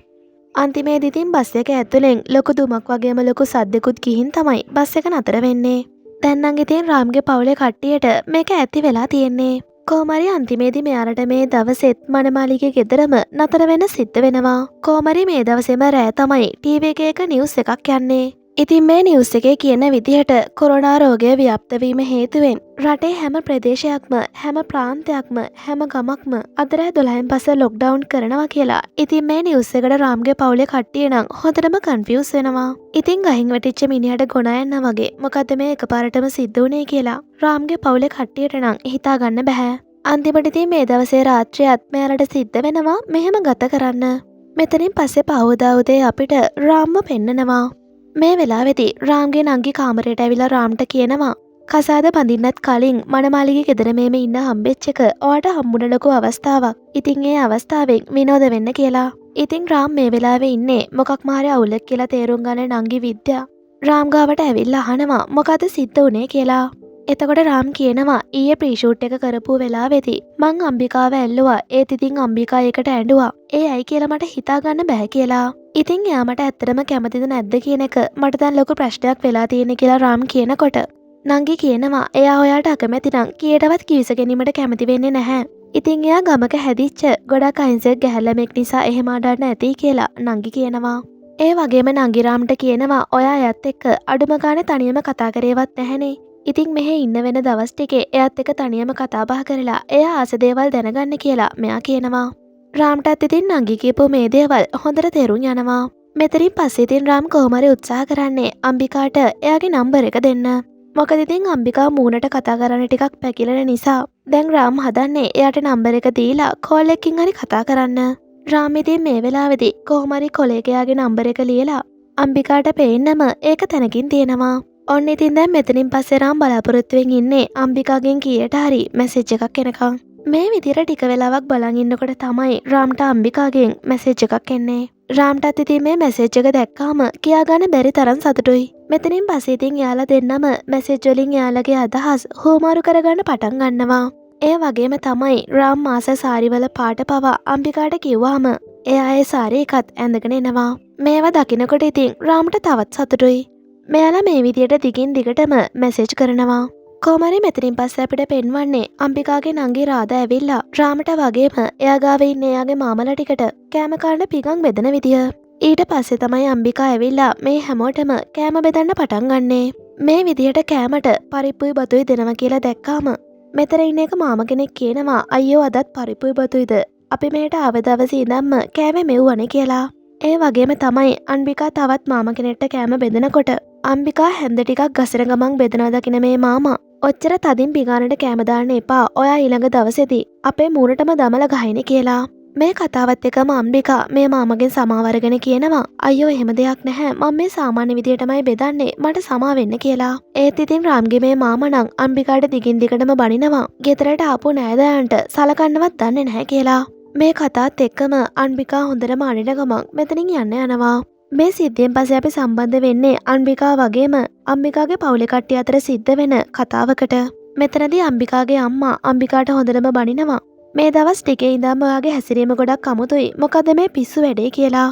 අන්තිමේදී ඉතින් බස් එක ඇතුලෙන් ලොකු දුමක් වගේම ලොකු සද්දකුත් ගිහින් තමයි බස් එක නතර වෙන්නේ. දැන් නම් ඉතින් රාම්ගේ පවුලේ කට්ටියට මේක ඇති වෙලා තියෙන්නේ. කොහොමරි අන්තිමේදී මෙයාලට මේ දවසෙත් මනමාලිගේ ගෙදරම නතර වෙන්න සිද්ධ වෙනවා. කොහොමරි මේ දවසේම රෑ තමයි ටීවී එකක නිවුස් එකක් යන්නේ. ඉතින් මේ නිවුස් එකේ කියන විදිහට කොරෝනා රෝගය ව්‍යාප්ත වීම හේතුවෙන් රටේ හැම ප්‍රදේශයක්ම හැම ප්‍රාන්තයක්ම හැම ගමක්ම අද රෑ 12න් පස්සේ ලොක්ඩවුන් කරනවා කියලා. ඉතින් මේ නිවුස් එකට රාම්ගේ පවුලේ කට්ටිය නම් හොඳටම කන්ෆියුස් වෙනවා. ඉතින් ගහින් වැටිච්ච මිනිහට ගොනා යන්න වගේ මොකද මේ එකපාරටම සිද්ධ වුනේ කියලා රාම්ගේ පවුලේ කට්ටියට නම් හිතා ගන්න බෑ. අන්තිමට ඉතින් මේ දවසේ රාත්‍රියත් මෙයාලට සිද්ධ වෙනවා මෙහෙම ගත කරන්න. මෙතනින් පස්සේ පහවදා උදේ අපිට රාම්ව පෙන්නනවා. මේ වෙලාවේදී රාම්ගේ නංගි කාමරයට ඇවිල්ලා රාම්ට කියනවා කසාද බඳින්නත් කලින් මනමාලිගේ ගෙදර මේම ඉන්න හම්බෙච්ච එක ඔයාට හම්බුන ලොකු අවස්ථාවක්. ඉතින් ඒ අවස්ථාවෙන් විනෝද වෙන්න කියලා. ඉතින් රාම් මේ වෙලාවේ ඉන්නේ මොකක් මාරි අවුලක් කියලා තේරුම් ගන්න නංගි විද්‍යා රාම් ගාවට ඇවිල්ලා අහනවා මොකද සිද්ධ වුනේ කියලා. එතකොට රාම් කියනවා ඊයේ ප්‍රීෂූට් එක කරපු වෙලාවේදී මං අම්බිකාව ඇල්ලුවා. ඒත් ඉතින් අම්බිකා ඒකට ඇඬුවා. ඒ ඇයි කියලා මට හිතා ගන්න බෑ කියලා. ඉතින් එයා මට ඇත්තටම කැමතිද නැද්ද කියන එක මට දැන් ලොකු ප්‍රශ්නයක් වෙලා තියෙන්නේ කියලා රාම් කියනකොට නංගි කියනවා එයා ඔයාට අකමැති නම් කීයටවත් කිවිස ගැනීමට කැමති වෙන්නේ නැහැ. ඉතින් එයා ගමක හැදිච්ච ගොඩක් අහිංසක ගැහැල්ලමෙක් නිසා එහෙම අඬන්න ඇති කියලා නංගි කියනවා. ඒ වගේම නංගි රාම්ට කියනවා ඔයා එයත් එක්ක අඩුම ගානේ තනියම කතා කරේවත් නැහැනේ. ඉතින් මෙහෙ ඉන්න වෙන දවස් ටිකේ එයත් එක්ක තනියම කතා බහ කරලා එයා ආස දේවල් දැනගන්න කියලා මෙයා කියනවා. රාම්ටත් ඉතින් නංගි කියපු මේ දේවල් හොඳට තේරුම් යනවා. මෙතනින් පස්සේ ඉතින් රාම් කොහොමරි උත්සාහ කරන්නේ අම්බිකාට එයාගේ නම්බර් එක දෙන්න. මොකද ඉතින් අම්බිකා මූණට කතා කරන්න ටිකක් පැකිලෙන නිසා දැන් රාම් හදන්නේ එයාට නම්බර් එක දීලා කෝල් එකකින් හරි කතා කරන්න. රාම් ඉතින් මේ වෙලාවේදී කොහොමරි කොලේකයාගේ නම්බර් එක ලියලා අම්බිකාට පේන්නම ඒක තැනකින් තියෙනවා. ඔන්න ඉතින් දැන් මෙතනින් පස්සේ රාම් බලාපොරොත්තුවෙන් ඉන්නේ අම්බිකාගෙන් කීයට හරි මැසේජ් එකක් එනකම්. මේ විදිහට ටික වෙලාවක් බලන් ඉන්නකොට තමයි රාම්ට අම්බිකාගෙන් මැසේජ් එකක් එන්නේ. රාම්ටත් ඉතින් මේ මැසේජ් එක දැක්කාම කියාගන්න බැරි තරම් සතුටුයි. මෙතනින් පස්සේ ඉතින් එයාලා දෙන්නම මැසේජ් වලින් එයාලගේ අදහස් හුවමාරු කරගන්න පටන් ගන්නවා. ඒ වගේම තමයි රාම් මාස සාරිවල පාට පවා අම්බිකාට කිව්වාම එයා ඒ සාරි එකත් ඇඳගෙන එනවා. මේවා දකිනකොට ඉතින් රාම්ට තවත් සතුටුයි. මෙයාලා මේ විදියට දිගින් දිගටම මැසේජ් කරනවා. කොහමරි මෙතනින් පස්සේ අපිට පෙන්වන්නේ අම්බිකාගේ නංගි රාධා ඇවිල්ලා රාමට වගේම එයා ගාව ඉන්න එයාගේ මාමලා ටිකට කෑම කන්න පිඟන් බෙදන විදිය. ඊට පස්සේ තමයි අම්බිකා ඇවිල්ලා මේ හැමෝටම කෑම බෙදන්න පටන් ගන්නේ. මේ විදියට කෑමට පරිප්පුයි බතුයි දෙනවා කියලා දැක්කාම මෙතන ඉන්න එක මාම කෙනෙක් කියනවා අයියෝ අදත් පරිප්පුයි බතුයිද අපි මේට ආව දවසේ ඉඳන්ම කෑවේ මෙව්වනේ කියලා. ඒ වගේම තමයි අම්බිකා තවත් මාම කෙනෙක්ට කෑම බෙදනකොට අම්බිකා හැන්ද ටිකක් ගසන ගමන් බෙදනවා දකින මේ මාමා ඔච්චර තදින් පිගානට කෑම දාන්න එපා ඔයා ඊළඟ දවසේදී අපේ මූණටම දමලා ගහයිනේ කියලා. මේ කතාවත් එක්කම අම්බිකා මේ මාමගෙන් සමාව අරගෙන කියනවා අයියෝ එහෙම දෙයක් නැහැ මම මේ සාමාන්‍ය විදියටමයි බෙදන්නේ මට සමා වෙන්න කියලා. ඒත් ඉතින් රාම්ගේ මේ මාමා නම් අම්බිකාට දිගින් දිගටම බනිනවා ගෙදරට ආපු නෑදෑයන්ට සලකන්නවත් දන්නේ නැහැ කියලා. මේ කතාත් එක්කම අම්බිකා හොඳටම අනින ගමන් මෙතනින් යන්න යනවා. මේ සිද්ධියෙන් පස්සේ අපි සම්බන්ධ වෙන්නේ අම්බිකා වගේම අම්බිකාගේ පවුලේ කට්ටිය අතර සිද්ධ වෙන කතාවකට. මෙතනදී අම්බිකාගේ අම්මා අම්බිකාට හොඳටම බනිනවා. මේ දවස් ටිකේ ඉඳන්ම ඔයාගේ හැසිරීම ගොඩක් අමුතුයි. මොකද මේ පිස්සු වැඩේ කියලා.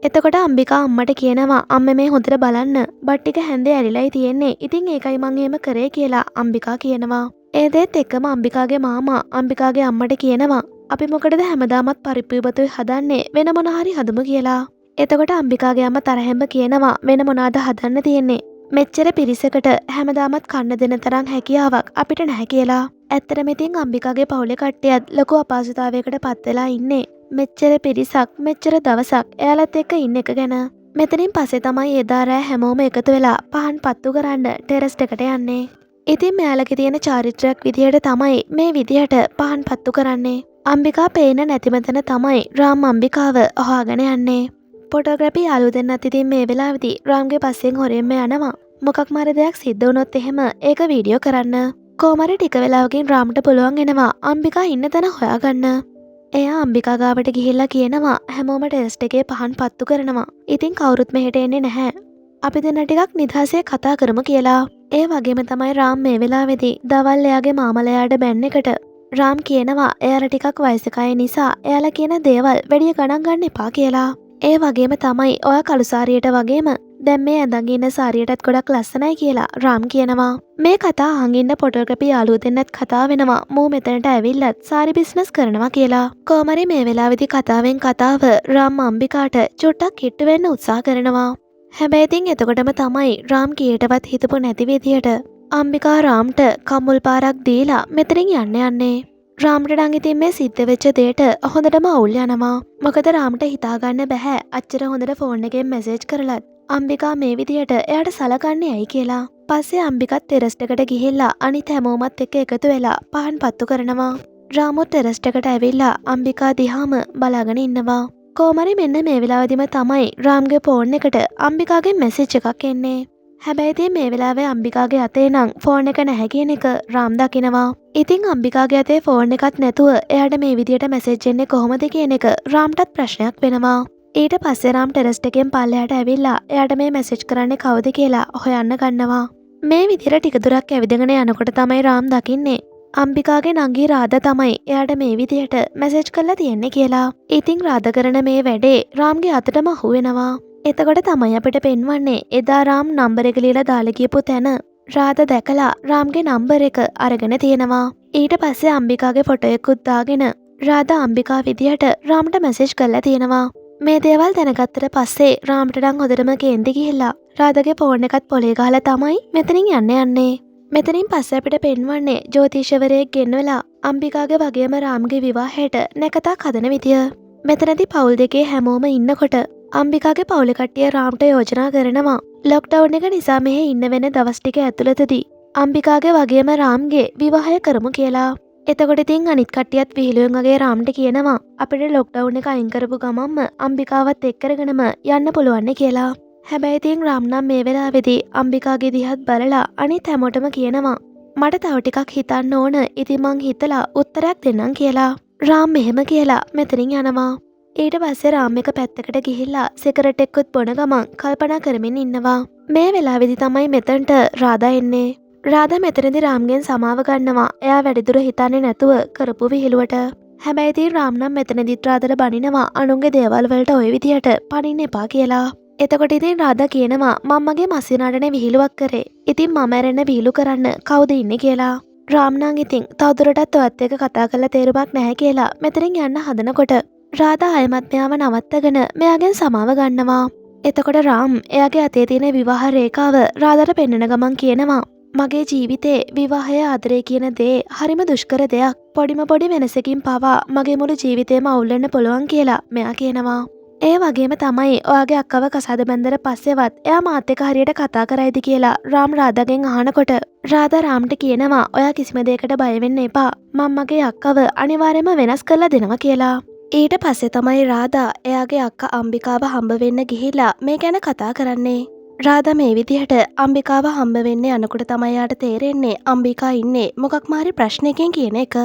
එතකොට අම්බිකා අම්මට කියනවා අම්මේ මේ හොඳට බලන්න බත් ටික හැන්දේ ඇරිලායි තියෙන්නේ. ඉතින් ඒකයි මං එහෙම කරේ කියලා අම්බිකා කියනවා. ඒ දෙත් එක්කම අම්බිකාගේ මාමා අම්බිකාගේ අම්මට කියනවා අපි මොකටද හැමදාමත් පරිප්පුයි බතුයි හදන්නේ වෙන මොන හරි හදමු කියලා. එතකොට අම්බිකාගේ අම්ම තරහෙම්ම කියනවා වෙන මොනාද හදන්න තියෙන්නේ. මෙච්චර පිරිසකට හැමදාමත් කන්න දෙන තරම් හැකියාවක් අපිට නැහැ කියලා. ඇත්තටම ඉතින් අම්බිකාගේ පවුලේ කට්ටියත් ලොකු අපහසුතාවයකට පත් වෙලා ඉන්නේ. මෙච්චර පිරිසක් මෙච්චර දවසක් එයාලත් එක්ක ඉන්න එක ගැන. මෙතනින් පස්සේ තමයි එදා රෑ හැමෝම එකතු වෙලා පහන් පත්තු කරන්න ටෙරස් එකට යන්නේ. ඉතින් මෙයාලගේ තියෙන චාරිත්‍රාක් විදියට තමයි මේ විදියට පහන් පත්තු කරන්නේ. අම්බිකා පේන නැතිමතන තමයි රාම් අම්බිකාව අහගෙන යන්නේ. ෆොටෝග්‍රැෆි යාළුවෝ දෙන්නත් ඉතින් මේ වෙලාවේදී රාම්ගේ පස්සෙන් හොරෙන්ම යනවා. මොකක් මාර දෙයක් සිද්ධ වුණොත් එහෙම ඒක වීඩියෝ කරන්න. කොහමරි ටික වෙලාවකින් රාම්ට පුළුවන් වෙනවා අම්බිකා ඉන්න තැන හොයාගන්න. එයා අම්බිකා ගාවට ගිහිල්ලා කියනවා හැමෝම ටෙස්ට් එකේ පහන් පත්තු කරනවා. ඉතින් කවුරුත් මෙහෙට එන්නේ නැහැ. අපි දෙන්න ටිකක් නිදහසේ කතා කරමු කියලා. ඒ වගේම තමයි රාම් මේ වෙලාවේදී දවල් එයාගේ මාමලයාට බැන්න එකට රාම් කියනවා එයාලා ටිකක් වයසක අය නිසා එයාලා කියන දේවල් වැඩි ගණන් ගන්න එපා කියලා. ඒ වගේම තමයි ඔයා කළු සාරියට වගේම දැන් මේ ඇඳන් ඉන්න සාරියටත් ගොඩක් ලස්සනයි කියලා රාම් කියනවා. මේ කතා අහන් ඉන්න ෆොටෝග්‍රැෆි යාළුවෝ දෙන්නත් කතා වෙනවා මූ මෙතනට ඇවිල්ලත් සාරි බිස්නස් කරනවා කියලා. කොහමරි මේ වෙලාවේදී කතාවෙන් කතාව රාම් අම්බිකාට චුට්ටක් කිට්ටු වෙන්න උත්සාහ කරනවා. හැබැයි ඉතින් එතකොටම තමයි රාම් කීයටවත් හිතපු නැති විදියට අම්බිකා රාම්ට කම්මුල් පාරක් දීලා මෙතනින් යන්නේ. රාම්ට නම් ඉතින් මේ සිද්ධ වෙච්ච දෙයට හොඳටම අවුල් යනවා. මොකද රාම්ට හිතාගන්න බැහැ අච්චර හොඳට ෆෝන් එකෙන් මැසේජ් කරලත් අම්බිකා මේ විදියට එයාට සලකන්නේ ඇයි කියලා. පස්සේ අම්බිකත් ටෙරස් එකට ගිහිල්ලා අනිත් හැමෝමත් එක්ක එකතු වෙලා පහන් පත්තු කරනවා. රාමුත් ටෙරස් එකට ඇවිල්ලා අම්බිකා දිහාම බලාගෙන ඉන්නවා. කොහමරි මෙන්න මේ වෙලාවදිම තමයි රාම්ගේ ෆෝන් එකට අම්බිකාගෙන් මැසේජ් එකක් එන්නේ. හැබැයි ඉතින් මේ වෙලාවේ අම්බිකාගේ අතේ නම් ෆෝන් එක නැහැ කියන එක රාම් දකිනවා. ඉතින් අම්බිකාගේ අතේ ෆෝන් එකක් නැතුව එයාට මේ විදියට මැසේජ් එන්නේ කොහොමද කියන එක රාම්ටත් ප්‍රශ්නයක් වෙනවා. ඊට පස්සේ රාම් ටෙරස් එකෙන් පල්ලෙහාට ඇවිල්ලා එයාට මේ මැසේජ් කරන්නේ කවුද කියලා හොයන්න ගන්නවා. මේ විදියට ටික දුරක් ඇවිදගෙන යනකොට තමයි රාම් දකින්නේ අම්බිකාගේ නංගි රාධා තමයි එයාට මේ විදියට මැසේජ් කරලා තියෙන්නේ කියලා. ඉතින් රාධා කරන මේ වැඩේ රාම්ගේ අතටම අහු වෙනවා. එතකොට තමයි අපිට පෙන්වන්නේ එදා රාම් නම්බර එක ලියලා දාලා ගියපු තැන රාධා දැකලා රාම්ගේ නම්බර එක අරගෙන තියෙනවා. ඊට පස්සේ අම්බිකාගේ ෆොටෝ එකකුත් දාගෙන රාධා අම්බිකා විදියට රාම්ට මැසේජ් කරලා තියෙනවා. මේ දේවල් දැනගත්තට පස්සේ රාම්ට නම් හොඳටම කේන්ති ගිහිල්ලා රාධාගේ ෆෝන් එකත් පොලේ ගහලා තමයි මෙතනින් යන්නේ. මෙතනින් පස්සේ අපිට පෙන්වන්නේ ජ්‍යොතිෂවරයෙක් ගෙන්වලා අම්බිකාගේ වගේම රාම්ගේ විවාහයට නැකතක් හදන විදිය. මෙතනදී පවුල් දෙකේ හැමෝම ඉන්නකොට අම්බිකාගේ පවුලේ කට්ටිය රාම්ට යෝජනා කරනවා ලොක්ඩවුන් එක නිසා මෙහෙ ඉන්න වෙන දවස් ටික ඇතුළතදී අම්බිකාගේ වගේම රාම්ගේ විවාහය කරමු කියලා. එතකොට ඉතින් අනිත් කට්ටියත් විහිළුවෙන් වගේ රාම්ට කියනවා අපිට ලොක්ඩවුන් එක අයින් කරපු ගමන්ම අම්බිකාවත් එක්කරගෙනම යන්න පුළුවන් කියලා. හැබැයි ඉතින් රාම් නම් මේ වෙලාවේදී අම්බිකාගේ දිහත් බලලා අනිත් හැමෝටම කියනවා මට තව ටිකක් හිතන්න ඕන. ඉතින් මං හිතලා උත්තරයක් දෙන්නම් කියලා. රාම් මෙහෙම කියලා මෙතනින් යනවා. ඊට පස්සේ රාම් එක පැත්තකට ගිහිල්ලා සිගරට් එක්කුත් බොන ගමන් කල්පනා කරමින් ඉන්නවා. මේ වෙලාවේදී තමයි මෙතනට රාදා එන්නේ. රාදා මෙතනදී රාම්ගෙන් සමාව ගන්නවා. එයා වැඩිදුර හිතන්නේ නැතුව කරපු විහිළුවට. හැබැයි ඉතින් රාම් නම් මෙතනදිත් රාදට බනිනවා අනුන්ගේ දේවල් වලට ඔය විදිහට පනින්න එපා කියලා. එතකොට ඉතින් රාදා කියනවා මම මගේ මස්සිනාටනේ විහිළුවක් කරේ. ඉතින් මම ඇරෙන්න විහිළු කරන්න කවුද ඉන්නේ කියලා. රාම් නම් ඉතින් තවදුරටත් ඔයත් එක්ක කතා කරලා තේරුමක් නැහැ කියලා මෙතනින් යන්න හදනකොට රාදා ආයමත් මෙයාව නවත්තගෙන මෙයාගෙන් සමාව ගන්නවා. එතකොට රාම් එයාගේ අතේ තියෙන විවාහ රේඛාව රාදාට පෙන්වන ගමන් කියනවා මගේ ජීවිතේ විවාහය ආදරය කියන දේ හරිම දුෂ්කර දෙයක්. පොඩි වෙනසකින් පවා මගේ මුළු ජීවිතේම අවුල් වෙන්න පුළුවන් කියලා මෙයා කියනවා. ඒ වගේම තමයි ඔයාගේ අක්කව කසාද බැන්දර පස්සෙවත් එයා මාත් එක්ක හරියට කතා කරයිද කියලා රාම් රාදාගෙන් අහනකොට රාදා රාම්ට කියනවා ඔයා කිසිම දෙයකට බය වෙන්න එපා. මම මගේ අක්කව අනිවාර්යයෙන්ම වෙනස් කරලා දෙනවා කියලා. ඊට පස්සේ තමයි රාදා එයාගේ අක්කා අම්බිකාව හම්බ වෙන්න ගිහිල්ලා මේ ගැන කතා කරන්නේ. රාදා මේ විදිහට අම්බිකාව හම්බ වෙන්න යනකොට තමයි යාට තේරෙන්නේ අම්බිකා ඉන්නේ මොකක් මාරි ප්‍රශ්නයකින් කියන එක.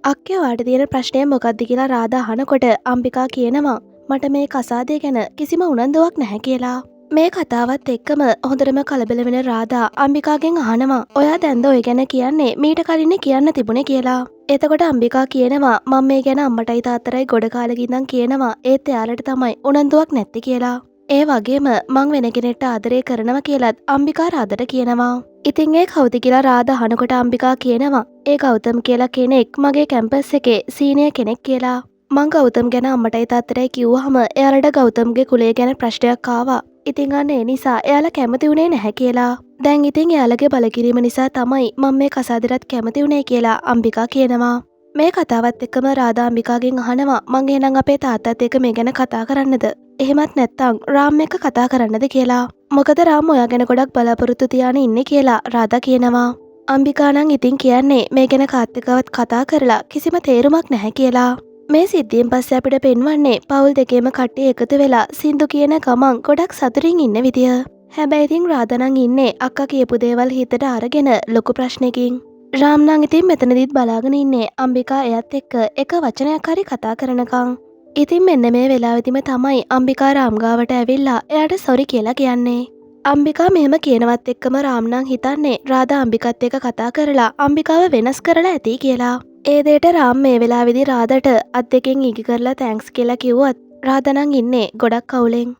අක්කේ ඔයාට තියෙන ප්‍රශ්නය මොකක්ද කියලා රාදා අහනකොට අම්බිකා කියනවා මට මේ කසාදය ගැන කිසිම උනන්දුවක් නැහැ කියලා. මේ කතාවත් එක්කම හොඳටම කලබල වෙන රාදා අම්බිකාගෙන් අහනවා ඔයා දැන්ද ඔය ගැන කියන්නේ මීට කලින් කියන්න තිබුණේ කියලා. එතකොට අම්බිකා කියනවා මම මේ ගැන අම්මටයි තාත්තටයි ගොඩ කාලෙක ඉඳන් කියනවා ඒත් එයාලට තමයි උනන්දුවක් නැත්තේ කියලා. ඒ වගේම මං වෙන කෙනෙක්ට ආදරය කරනවා කියලත් අම්බිකා රාදාට කියනවා. ඉතින් ඒ කවුද කියලා රාදා අහනකොට අම්බිකා කියනවා ඒ ගෞතම් කියලා කෙනෙක් මගේ කැම්පස් එකේ සීනියර් කෙනෙක් කියලා. මං ගෞතම් ගැන අම්මටයි තාත්තටයි කිව්වහම එයාලට ගෞතම්ගේ කුලය ගැන ප්‍රශ්නයක් ආවා. ඉතින් අන්න ඒ නිසා එයාලා කැමති වුණේ නැහැ කියලා. දැන් ඉතින් එයාලගේ බලකිරීම නිසා තමයි මම මේ කසාදෙටත් කැමති වුණේ කියලා අම්බිකා කියනවා. මේ කතාවත් එක්කම රාදා අම්බිකාගෙන් අහනවා මං එහෙනම් අපේ තාත්තත් එක්ක මේ ගැන කතා කරන්නද? එහෙමත් නැත්නම් රාම් එක්ක කතා කරන්නද කියලා. මොකද රාම් ඔයා ගැන ගොඩක් බලාපොරොත්තු තියාගෙන ඉන්නේ කියලා රාදා කියනවා. අම්බිකා නම් ඉතින් කියන්නේ මේ ගැන කාත් එක්කවත් කතා කරලා කිසිම තේරුමක් නැහැ කියලා. මේ සිද්ධියෙන් පස්සේ අපිට පෙන්වන්නේ පවුල් දෙකේම කට්ටිය එකතු වෙලා සින්දු කියන ගමන් ගොඩක් සතුටින් ඉන්න විදිය. හැබැයි ඉතින් රාදා නම් ඉන්නේ අක්කා කියපු දේවල් හිතට අරගෙන ලොකු ප්‍රශ්නකින්. රාම් නම් ඉතින් මෙතනදිත් බලාගෙන ඉන්නේ අම්බිකා එයත් එක්ක එක වචනයක් හරි කතා කරනකම්. ඉතින් මෙන්න මේ වෙලාවෙදිම තමයි අම්බිකා රාම් ගාවට ඇවිල්ලා එයාට සොරි කියලා කියන්නේ. අම්බිකා මෙහෙම කියනවත් එක්කම රාම් නම් හිතන්නේ රාදා අම්බිකත් එක්ක කතා කරලා අම්බිකාව වෙනස් කරලා ඇති කියලා. ඒ දෙයට රාම් මේ වෙලාවේදී රාදාට අත් දෙකෙන් ඉඟි කරලා තැන්ක්ස් කියලා කිව්වත් රාදා නම් ඉන්නේ ගොඩක් අවුලෙන්.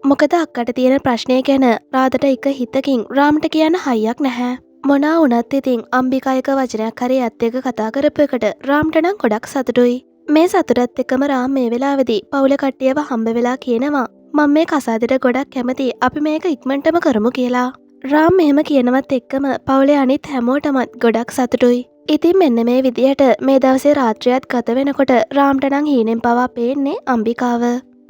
මොකද අක්කට තියෙන ප්‍රශ්නය ගැන රාදාට එක හිතකින් රාම්ට කියන්න හයියක් නැහැ. මොනා වුණත් ඉතින් අම්බිකා එක වචනයක් හරි ඇත් එක්ක කතා කරපු එකට රාම්ට නම් ගොඩක් සතුටුයි. මේ සතුටත් එක්කම රාම් මේ වෙලාවේදී පවුල කට්ටියව හම්බ වෙලා කියනවා මම මේ කසාදෙට ගොඩක් කැමති අපි මේක ඉක්මනටම කරමු කියලා. රාම් මෙහෙම කියනවත් එක්කම පවුලේ අනිත් හැමෝටමත් ගොඩක් සතුටුයි. ඉතින් මෙන්න මේ විදිහට මේ දවසේ රාත්‍රියත් ගත වෙනකොට රාම්ට නම් හීනෙන් පවා පේන්නේ අම්බිකාව.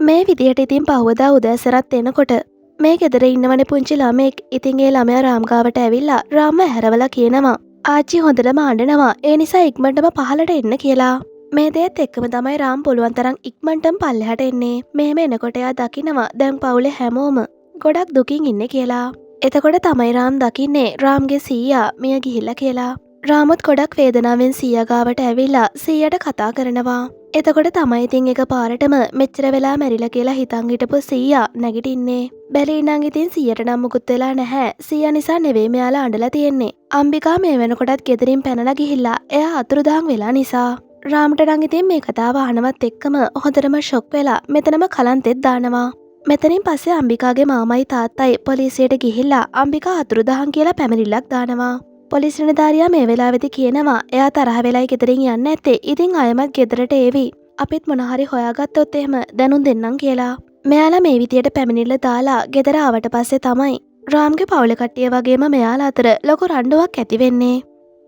මේ විදිහට ඉතින් පහවදා උදෑසනත් එනකොට මේ ගෙදර ඉන්නවනේ පුංචි ළමෙක්. ඉතින් ඒ ළමයා රාම් ගාවට ඇවිල්ලා රාම්ව හැරවලා කියනවා ආච්චි හොඳටම අඬනවා ඒ නිසා ඉක්මනටම පහලට එන්න කියලා. මේ දේත් එක්කම තමයි රාම් පුළුවන් තරම් ඉක්මනටම පල්ලෙහාට එන්නේ. මෙහෙම එනකොට එයා දකිනවා දැන් පවුලේ හැමෝම ගොඩක් දුකින් ඉන්නේ කියලා. එතකොට තමයි රාම් දකින්නේ රාම්ගේ සීයා මිය ගිහිල්ලා කියලා. රාමුත් ගොඩක් වේදනාවෙන් සීයා ගාවට ඇවිල්ලා සීයාට කතා කරනවා. එතකොට තමයි ඉතින් එක පාරටම මෙච්චර වෙලා මැරිලා කියලා හිතන් හිටපු සීයා නැගිටින්නේ. බැලී නම් ඉතින් සීයට නම් මුකුත් වෙලා නැහැ. සීයා නිසා නෙවෙයි මෙයාලා අඬලා තියෙන්නේ. අම්බිකා මේ වෙනකොටත් ගෙදරින් පැනලා ගිහිල්ලා එයා අතුරුදහන් වෙලා නිසා. රාම්ට නම් ඉතින් මේ කතාව අහනවත් එක්කම හොඳටම ෂොක් වෙලා මෙතනම කලන්තෙත් දානවා. මෙතනින් පස්සේ අම්බිකාගේ මාමයි තාත්තයි පොලිසියට ගිහිල්ලා අම්බිකා අතුරුදහන් කියලා පැමිණිල්ලක් දානවා. පොලිස් නිලධාරියා මේ වෙලාවෙදි කියනවා එයා තරහ වෙලයි ගෙදරින් යන්න ඇත්තේ. ඉතින් ආයමත් ගෙදරට ඒවි. අපිත් මොන හරි හොයාගත්තොත් එහෙම දැනුම් දෙන්නම් කියලා. මෙයාලා මේ විදියට පැමිණිල්ල දාලා ගෙදර ආවට පස්සේ තමයි රාම්ගේ පවුල කට්ටිය වගේම මෙයාලා අතර ලොකු රණ්ඩුවක් ඇති වෙන්නේ.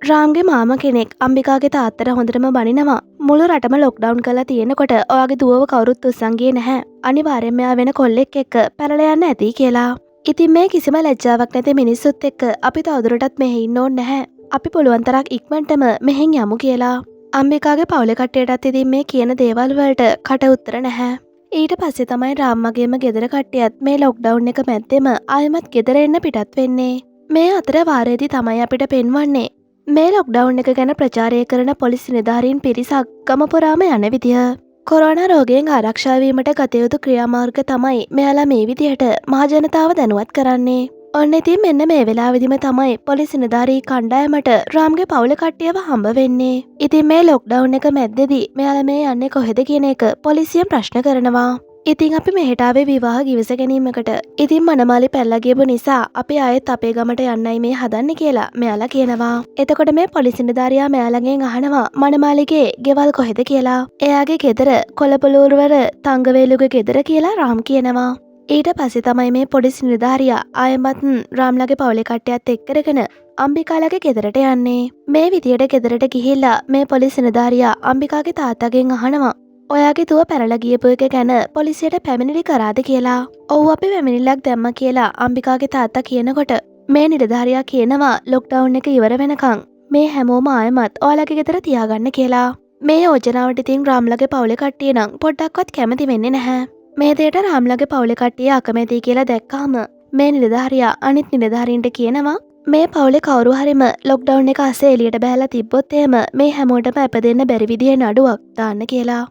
රාම්ගේ මාමා කෙනෙක් අම්බිකාගේ තාත්තට හොඳටම බනිනවා. මුළු රටම ලොක්ඩවුන් කරලා තියෙනකොට ඔයාගේ දුවව කවුරුත් උස්සන් ගියේ නැහැ. අනිවාර්යෙන්ම එයා වෙන කොල්ලෙක් එක්ක පැනලා යන්න ඇති කියලා. ඉතින් මේ කිසිම ලැජ්ජාවක් නැති මිනිස්සුත් එක්ක අපි තවදුරටත් මෙහෙ ඉන්න ඕනේ නැහැ. අපි පුළුවන් තරම් ඉක්මනටම මෙහෙන් යමු කියලා. අම්බිකාගේ පවුලේ කට්ටියටත් ඉතින් මේ කියන දේවල් වලට කට උතර නැහැ. ඊට පස්සේ තමයි රාම්මගේම ගෙදර කට්ටියත් මේ ලොක්ඩවුන් එක මැද්දෙම ආයෙමත් ගෙදර එන්න පිටත් වෙන්නේ. මේ අතර වාරයේදී තමයි අපිට පෙන්වන්නේ මේ ලොක්ඩවුන් එක ගැන ප්‍රචාරය කරන පොලිස් නිලධාරීන් පිරිසක් ගම පුරාම යන විදිහ. කොරෝනා රෝගයෙන් ආරක්ෂාවීමට ගතයුතු ක්‍රියාමාර්ග තමයි මෙයාලා මේ විදිහට මහජනතාව දැනුවත් කරන්නේ. ඔන්න ඉතින් මෙන්න මේ වෙලාවෙදිම තමයි පොලිස් නිලධාරී කණ්ඩායමට රාම්ගේ පවුල කට්ටියව හම්බ වෙන්නේ. ඉතින් මේ ලොක්ඩවුන් එක මැද්දේදී මෙයාලා මේ යන්නේ කොහෙද කියන එක පොලිසියෙන් ප්‍රශ්න කරනවා. ඉතින් අපි මෙහෙට ආවේ විවාහ ගිවිස ගැනීමකට. ඉතින් මනමාලි පැල්ලා ගියපු නිසා අපි ආයෙත් අපේ ගමට යන්නයි මේ හදන්නේ කියලා මෙයාලා කියනවා. එතකොට මේ පොලිස් නිලධාරියා මෙයාලගෙන් අහනවා මනමාලිගේ ගෙවල් කොහෙද කියලා. එයාගේ ගෙදර කොළපලූරුවර තංගවේලුගේ ගෙදර කියලා රාම් කියනවා. ඊට පස්සේ තමයි මේ පොලිස් නිලධාරියා ආයෙමත් රාම්ලගේ පවුලේ කට්ටියත් එක්කරගෙන අම්බිකාලගේ ගෙදරට යන්නේ. මේ විදියට ගෙදරට ගිහිල්ලා මේ පොලිස් නිලධාරියා අම්බිකාගේ තාත්තගෙන් අහනවා ඔයාගේ දුව පැනලා ගියපු එක ගැන පොලිසියට පැමිණිලි කරාද කියලා. ඔව් අපි පැමිණිල්ලක් දැම්මා කියලා අම්බිකාගේ තාත්තා කියනකොට මේ නිලධාරියා කියනවා ලොක්ඩවුන් එක ඉවර වෙනකන් මේ හැමෝම ආයෙමත් ඔයාලගේ ගෙදර තියාගන්න කියලා. මේ යෝජනාවට ඉතින් රාම්ලගේ පවුලේ කට්ටිය නම් පොඩ්ඩක්වත් කැමති වෙන්නේ නැහැ. මේ දෙයට රාම්ලගේ පවුලේ කට්ටිය අකමැති කියලා දැක්කාම මේ නිලධාරියා අනිත් නිලධාරීන්ට කියනවා මේ පවුලේ කවුරු හරිම ලොක්ඩවුන් එක අස්සේ එළියට බහැලා තිබ්බොත් එහෙම මේ හැමෝටම අපදෙන්න බැරි විදිහේ නඩුවක් දාන්න කියලා.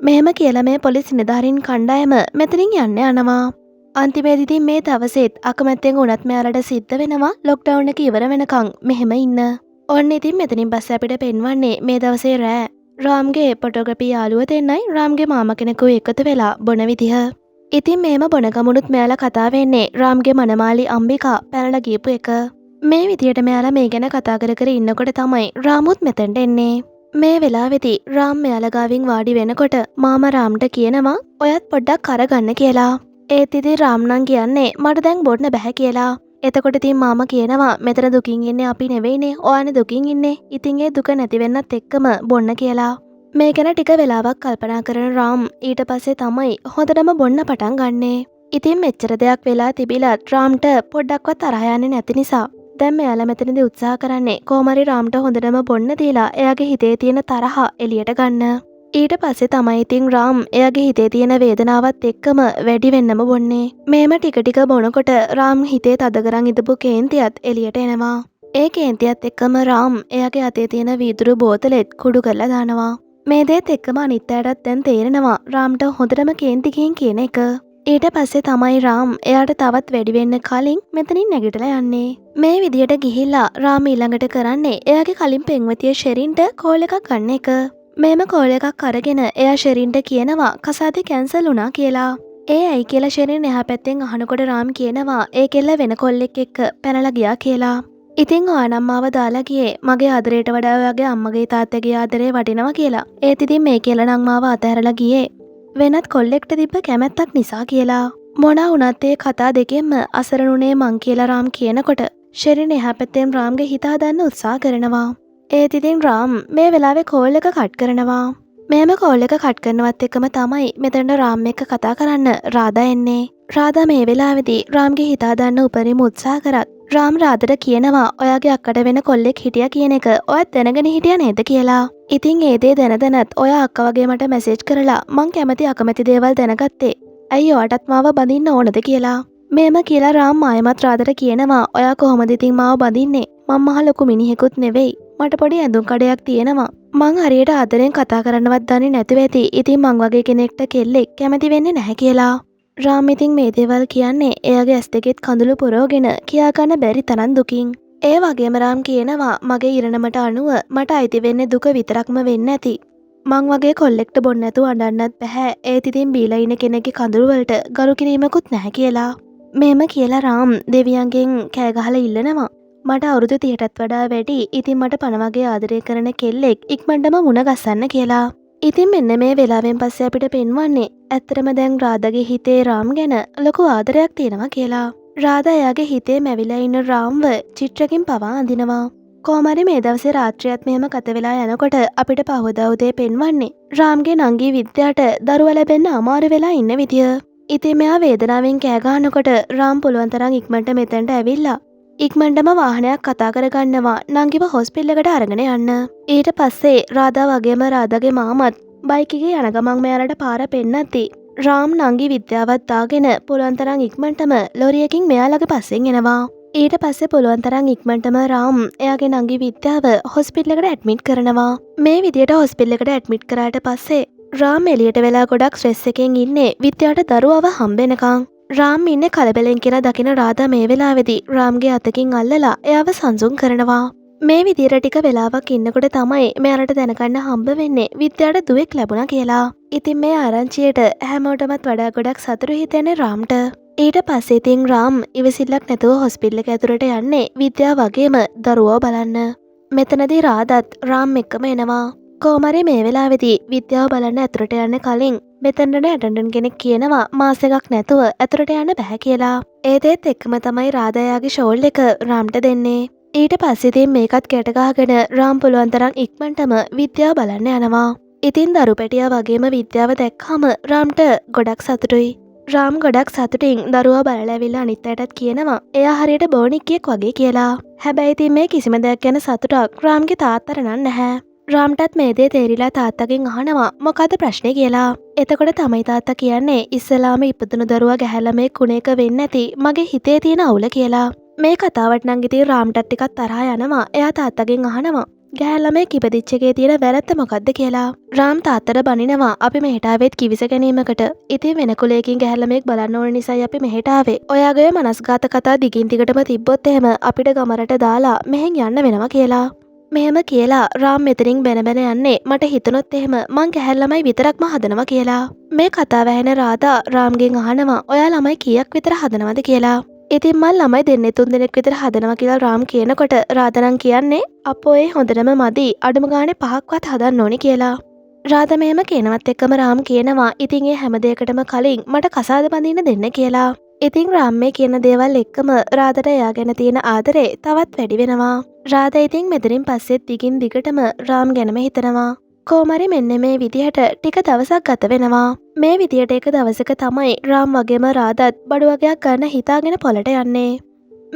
මෙහෙම කියලා මේ පොලිස් නිලධාරීන් කණ්ඩායම මෙතනින් යන්න යනවා. අන්තිමේදී මේ දවසෙත් අකමැත්තෙන් උනත් මෙයාලට සිද්ධ වෙනවා ලොක්ඩවුන් එක ඉවර වෙනකන් මෙහෙම ඉන්න. ඔන්න ඉතින් මෙතනින් පස්සේ අපිට පෙන්වන්නේ මේ දවසේ රෑ රාම්ගේ ෆොටෝග්‍රැෆි යාළුව දෙන්නයි රාම්ගේ මාමා කෙනෙකු එකතු වෙලා බොන විදිහ. ඉතින් මේම බොන ගමනුත් මෙයාලා කතා වෙන්නේ රාම්ගේ මනමාලි අම්බිකා පැනලා ගියපු එක. මේ විදියට මෙයාලා මේ ගැන කතා කර කර ඉන්නකොට තමයි රාමුත් මෙතෙන්ට එන්නේ. මේ වෙලාවෙදී රාම් මෙයාලා ගාවින් වාඩි වෙනකොට මාමා රාම්ට කියනවා ඔයත් පොඩ්ඩක් කරගන්න කියලා. ඒත් ඉතින් රාම් නම් කියන්නේ මට දැන් බොන්න බෑ කියලා. එතකොට ඉතින් මාමා කියනවා මෙතන දුකින් ඉන්නේ අපි නෙවෙයිනේ ඔයානේ දුකින් ඉන්නේ. ඉතින් ඒ දුක නැති වෙන්නත් එක්කම බොන්න කියලා. මේ ගැන ටික වෙලාවක් කල්පනා කරන රාම් ඊට පස්සේ තමයි හොඳටම බොන්න පටන් ගන්නෙ. ඉතින් මෙච්චර දෙයක් වෙලා තිබිලත් රාම්ට පොඩ්ඩක්වත් තරහ යන්නේ නැති නිසා දැන් මෙයාලා මෙතනදී උත්සාහ කරන්නේ කොහොමරි රාම්ට හොඳටම බොන්න දීලා එයාගේ හිතේ තියෙන තරහ එළියට ගන්න. ඊට පස්සේ තමයි ඉතින් රාම් එයාගේ හිතේ තියෙන වේදනාවත් එක්කම වැඩි වෙන්නම බොන්නේ. මේම ටික ටික බොනකොට රාම් හිතේ තද කරන් ඉදපු කේන්තියත් එළියට එනවා. ඒ කේන්තියත් එක්කම රාම් එයාගේ අතේ තියෙන වීදුරු බෝතලෙත් කුඩු කරලා දානවා. මේ දේත් එක්කම අනිත් අයටත් දැන් තේරෙනවා රාම්ට හොඳටම කේන්ති කියන එක. ඊට පස්සේ තමයි රාම් එයාට තවත් වැඩි වෙන්න කලින් මෙතනින් නැගිටලා යන්නේ. මේ විදියට ගිහිල්ලා රාම් ඊළඟට කරන්නේ එයාගේ කලින් පෙන්වතිය ෂෙරින්ට කෝල් එකක් ගන්න එක. මේම කෝල් එකක් අරගෙන එයා ෂෙරින්ට කියනවා කසාදේ කැන්සල් වුණා කියලා. ඒ ඇයි කියලා ෂෙරින් එහා පැත්තෙන් අහනකොට රාම් කියනවා ඒ කෙල්ල වෙන කොල්ලෙක් එක්ක පැනලා ගියා කියලා. ඉතින් ඔයා නම් මාව දාලා ගියේ මගේ ආදරයට වඩා ඔයාගේ අම්මගේ තාත්තගේ ආදරේ වටිනවා කියලා. ඒත් ඉතින් මේ කෙල්ල නම් මාව අතහැරලා ගියේ වෙනත් කොල්ලෙක්ට තිබ්බ කැමැත්තක් නිසා කියලා. මොනා වුණත් ඒ කතා දෙකෙන්ම අසරණුනේ මං කියලා රාම් කියනකොට ෂෙරින් එහා පැත්තෙන් රාම්ගේ හිත හදන්න උත්සාහ කරනවා. ඒත් ඉතින් රාම් මේ වෙලාවේ කෝල් එක කට් කරනවා. මෙහෙම කෝල් එක කට් කරනවත් එක්කම තමයි මෙතනට රාම් එක්ක කතා කරන්න රාදා එන්නේ. රාදා මේ වෙලාවේදී රාම්ගේ හිත හදන්න උපරිම උත්සාහ කරත් රාම් රාදට කියනවා ඔයාගේ අක්කට වෙන කොල්ලෙක් හිටියා කියන එක ඔයත් දැනගෙන හිටියා නේද කියලා. ඉතින් ඒ දේ දැනදැනත් ඔයා අක්කා වගේ මට මැසේජ් කරලා මං කැමති අකමැති දේවල් දැනගත්තේ. ඇයි ඔයාටත් මාව බඳින්න ඕනද කියලා. මේම කියලා රාම් ආයෙමත් රාදට කියනවා ඔයා කොහොමද ඉතින් මාව බඳින්නේ? මං මහ ලොකු මිනිහෙකුත් නෙවෙයි. මට පොඩි ඇඳුම් කඩයක් තියෙනවා. මං හරියට ආදරෙන් කතා කරන්නවත් දන්නේ නැතුව ඇති. ඉතින් මං වගේ කෙනෙක්ට කෙල්ලෙක් කැමති වෙන්නේ නැහැ කියලා. රාම් ඉතින් මේ දේවල් කියන්නේ එයාගේ ඇස් දෙකෙත් කඳුළු පුරවගෙන කියා ගන්න බැරි තරම් දුකින්. ඒ වගේම රාම් කියනවා මගේ ඉරණමට අනුව මට අයිති වෙන්නේ දුක විතරක්ම වෙන්න ඇති. මං වගේ කොල්ලෙක්ට බොන්න නැතුව අඬන්නත් බෑ. ඒත් ඉතින් බීලා ඉන්න කෙනෙක්ගේ කඳුළු වලට ගරු කිරීමකුත් නැහැ කියලා. මේම කියලා රාම් දෙවියන්ගෙන් කෑ ගහලා ඉල්ලනවා. මට අවුරුදු 30ටත් වඩා වැඩි. ඉතින් මට පණ වගේ ආදරය කරන කෙල්ලෙක් ඉක්මනටම මුණ ගස්සන්න කියලා. ඉතින් මෙන්න මේ වෙලාවෙන් පස්සේ අපිට පෙන්වන්නේ ඇත්තටම දැන් රාදාගේ හිතේ රාම් ගැන ලොකු ආදරයක් තියෙනවා කියලා. රාදා එයාගේ හිතේ මැවිලා ඉන්න රාම්ව චිත්‍රකින් පවා අඳිනවා. කොහමරි මේ දවසේ රාත්‍රියත් මෙහෙම කත වෙලා යනකොට අපිට පහවදා උදේ පෙන්වන්නේ රාම්ගේ නංගී විද්‍යාට දරුවා ලැබෙන්න අමාරු වෙලා ඉන්න විදිය. ඉතින් මෙයා වේදනාවෙන් කෑ ගහනකොට රාම් පුළුවන් තරම් ඉක්මනට මෙතෙන්ට ඇවිල්ලා ඉක්මනටම වාහනයක් කතා කරගන්නවා නංගිව හොස්පිටල් එකට අරගෙන යන්න. ඊට පස්සේ රාදා වගේම රාදාගේ මාමත් බයික් එකේ යන ගමන් මෙයාලට පාර පෙන්නද්දි රාම් නංගි විද්‍යාවත් දාගෙන පුළුවන් තරම් ඉක්මනටම ලොරියකින් මෙයාලගේ පස්සෙන් එනවා. ඊට පස්සේ පුළුවන් තරම් ඉක්මනටම රාම් එයාගේ නංගි විද්‍යාව හොස්පිටල් එකට ඇඩ්මිට් කරනවා. මේ විදියට හොස්පිටල් එකට ඇඩ්මිට් කරාට පස්සේ රාම් එළියට වෙලා ගොඩක් ස්ට්‍රෙස් එකෙන් ඉන්නේ විද්‍යාවට දරුවව හම්බෙනකන්. රාම් ඉන්නේ කලබලෙන් කියලා දකින රාධා මේ වෙලාවේදී රාම්ගේ අතකින් අල්ලලා එයාව සංසුන් කරනවා. මේ විදියට ටික වෙලාවක් ඉන්නකොට තමයි මෙයාලට දැනගන්න හම්බ වෙන්නේ විද්‍යාවට දුවෙක් ලැබුණා කියලා. ඉතින් මේ ආරංචියට හැමෝටමත් වඩා ගොඩක් සතුටු හිතෙන්නේ රාම්ට. ඊට පස්සේ ඉතින් රාම් ඉවසිල්ලක් නැතුව හොස්පිටල් එක ඇතුළට යන්නේ විද්‍යාව වගේම දරුවෝ බලන්න. මෙතනදී රාධාත් රාම් එක්කම එනවා. කොහොමරි මේ වෙලාවේදී විද්‍යාව බලන්න ඇතුළට යන්න කලින් මෙතනට ඇටෙන්ඩන්ට් කෙනෙක් කියනවා මාස එකක් නැතුව ඇතුළට යන්න බෑ කියලා. ඒ දේත් එක්කම තමයි රාධායාගේ ෂෝල් එක රාම්ට දෙන්නේ. ඊට පස්සේ ඉතින් මේකත් කැට ගහගෙන රාම් පුළුවන් තරම් ඉක්මනටම විද්‍යාව බලන්න යනවා. ඉතින් දරු පැටියා වගේම විද්‍යාව දැක්කම රාම්ට ගොඩක් සතුටුයි. රාම් ගොඩක් සතුටින් දරුවා බලලා ඇවිල්ලා අනිත් අයටත් කියනවා එයා හරියට බෝනික්කියෙක් වගේ කියලා. හැබැයි ඉතින් මේ කිසිම දෙයක් ගැන සතුටක් රාම්ගේ තාත්තට නැහැ. රාම්ටත් මේ දේ තේරිලා තාත්තගෙන් අහනවා මොකද්ද ප්‍රශ්නේ කියලා. එතකොට තමයි තාත්තා කියන්නේ ඉස්සලාම ඉපදුණු දරුවා ගැහැලා මේ කුණේක වෙන්නේ නැති මගේ හිතේ තියෙන අවුල කියලා. මේ කතාවට නම් ඉතින් රාම්ටත් ටිකක් තරහා යනවා. එයා තාත්තගෙන් අහනවා ගැහැල්ලා කිපදිච්ච එකේ තියෙන වැරද්ද මොකද්ද කියලා. රාම් තාත්තට බනිනවා අපි මෙහෙට ආවෙත් කිවිස ගැනීමකට. ඉතින් වෙන කුලයකින් ගැහැල්ලා මේක බලන්න ඕන නිසායි අපි මෙහෙට ආවේ. ඔයාගේ මනස්ගත කතා දිගින් දිගටම තිබ්බොත් එහෙම අපිට ගමරට දාලා මෙහෙන් යන්න වෙනවා කියලා. මෙහෙම කියලා රාම් මෙතනින් බැන බැන යන්නේ මට හිතුනොත් එහෙම මං ගැහැල්ලාමයි විතරක්ම හදනවා කියලා. මේ කතාව ඇහෙන රාධා රාම්ගෙන් අහනවා ඔයා ළමයි කීයක් විතර හදනවද කියලා. ඉතින් මල් ළමයි දෙන්නේ 3 දෙනෙක් විතර හදනවා කියලා රාම් කියනකොට රාධා කියන්නේ අපෝ ඒ හොඳටම මදි අඩුම ගානේ 5ක්වත් හදන්න ඕනි කියලා. රාධා මෙහෙම කියනවත් එක්කම රාම් කියනවා ඉතින් ඒ හැම දෙයකටම කලින් මට කසාද බඳින්න දෙන්න කියලා. ඉතින් රාම් මේ කියන දේවල් එක්කම රාධාට එයා ගැන තියෙන ආදරේ තවත් වැඩි වෙනවා. රාධා ඉතින් මෙතනින් පස්සෙත් දිගින් දිගටම රාම් ගැනම හිතනවා. කොහොමරි මෙන්න මේ විදිහට ටික දවසක් ගත වෙනවා. මේ විදිහට එක දවසක තමයි රාම් වගේම රාධාත් බඩු වගේක් ගන්න හිතාගෙන පොළට යන්නේ.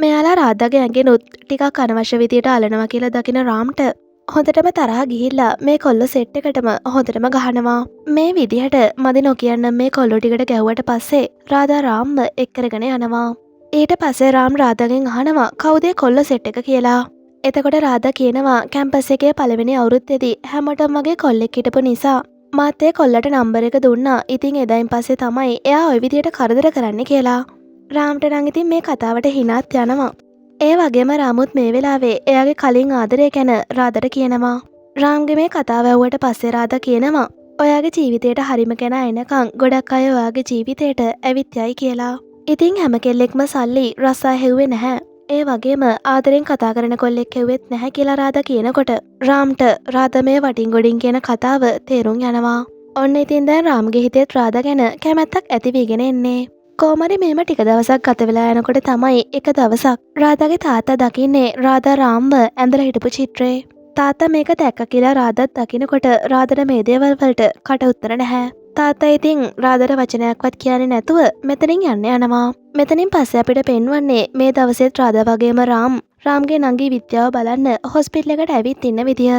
මෙයාලා රාධාගේ ඇඟෙනුත් ටිකක් අනවශ්‍ය විදියට අලනවා කියලා දකින රාම්ට හොඳටම තරහා ගිහිල්ලා මේ කොල්ල සෙට් එකටම හොඳටම ගහනවා. මේ විදිහට මදි නොකියන්න මේ කොල්ලෝ ටිකට ගැව්වට පස්සේ රාධා රාම්ව එක් කරගෙන යනවා. ඊට පස්සේ රාම් රාධාගෙන් අහනවා කවුද කොල්ල සෙට් එක කියලා. එතකොට රාධා කියනවා කැම්පස් එකේ පළවෙනි අවුරුද්දේදී හැමෝටම වගේ කොල්ලෙක් හිටපු නිසා මාත් ඒ කොල්ලට නම්බර් එක දුන්නා. ඉතින් එදායින් පස්සේ තමයි එයා ওই විදියට කරදර කරන්නේ කියලා. රාම්ට නම් ඉතින් මේ කතාවට හිනාත් යනවා. ඒ වගේම රාමුත් මේ වෙලාවේ එයාගේ කලින් ආදරය ගැන රාධාට කියනවා. රාම්ගේ මේ කතාව ඇහුවට පස්සේ රාධා කියනවා ඔයාගේ ජීවිතේට හරිම කෙනා එනකන් ගොඩක් අය ඔයාගේ ජීවිතේට ඇවිත් යයි කියලා. ඉතින් හැම කෙල්ලෙක්ම සල්ලි රස්සා හෙව්වේ නැහැ. ඒ වගේම ආදරෙන් කතා කරන කොල්ලෙක් හෙව්වෙත් නැහැ කියලා රාධා කියනකොට රාම්ට රාධා මේ වටින් ගොඩින් කියන කතාව තේරුම් යනවා. ඔන්න ඉතින් දැන් රාම්ගේ හිතේත් රාධා ගැන කැමැත්තක් ඇති වීගෙන එන්නේ. කොහොමරි මේම ටික දවසක් ගත වෙලා යනකොට තමයි එක දවසක් රාධාගේ තාත්තා දකින්නේ රාධා රාම්ව ඇඳලා හිටපු චිත්‍රේ. තාත්තා මේක දැක්ක කියලා රාධාත් දකිනකොට රාධාට මේ දේවල් වලට කට උත්තර නැහැ. තාත්තා ඉතින් රාධාට වචනයක්වත් කියන්නේ නැතුව මෙතනින් යන්න යනවා. මෙතනින් පස්සේ අපිට පෙන්වන්නේ මේ දවසේත් රාධා වගේම රාම්ගේ නංගි විද්‍යාව බලන්න හොස්පිටල් එකට ඇවිත් ඉන්න විදිය.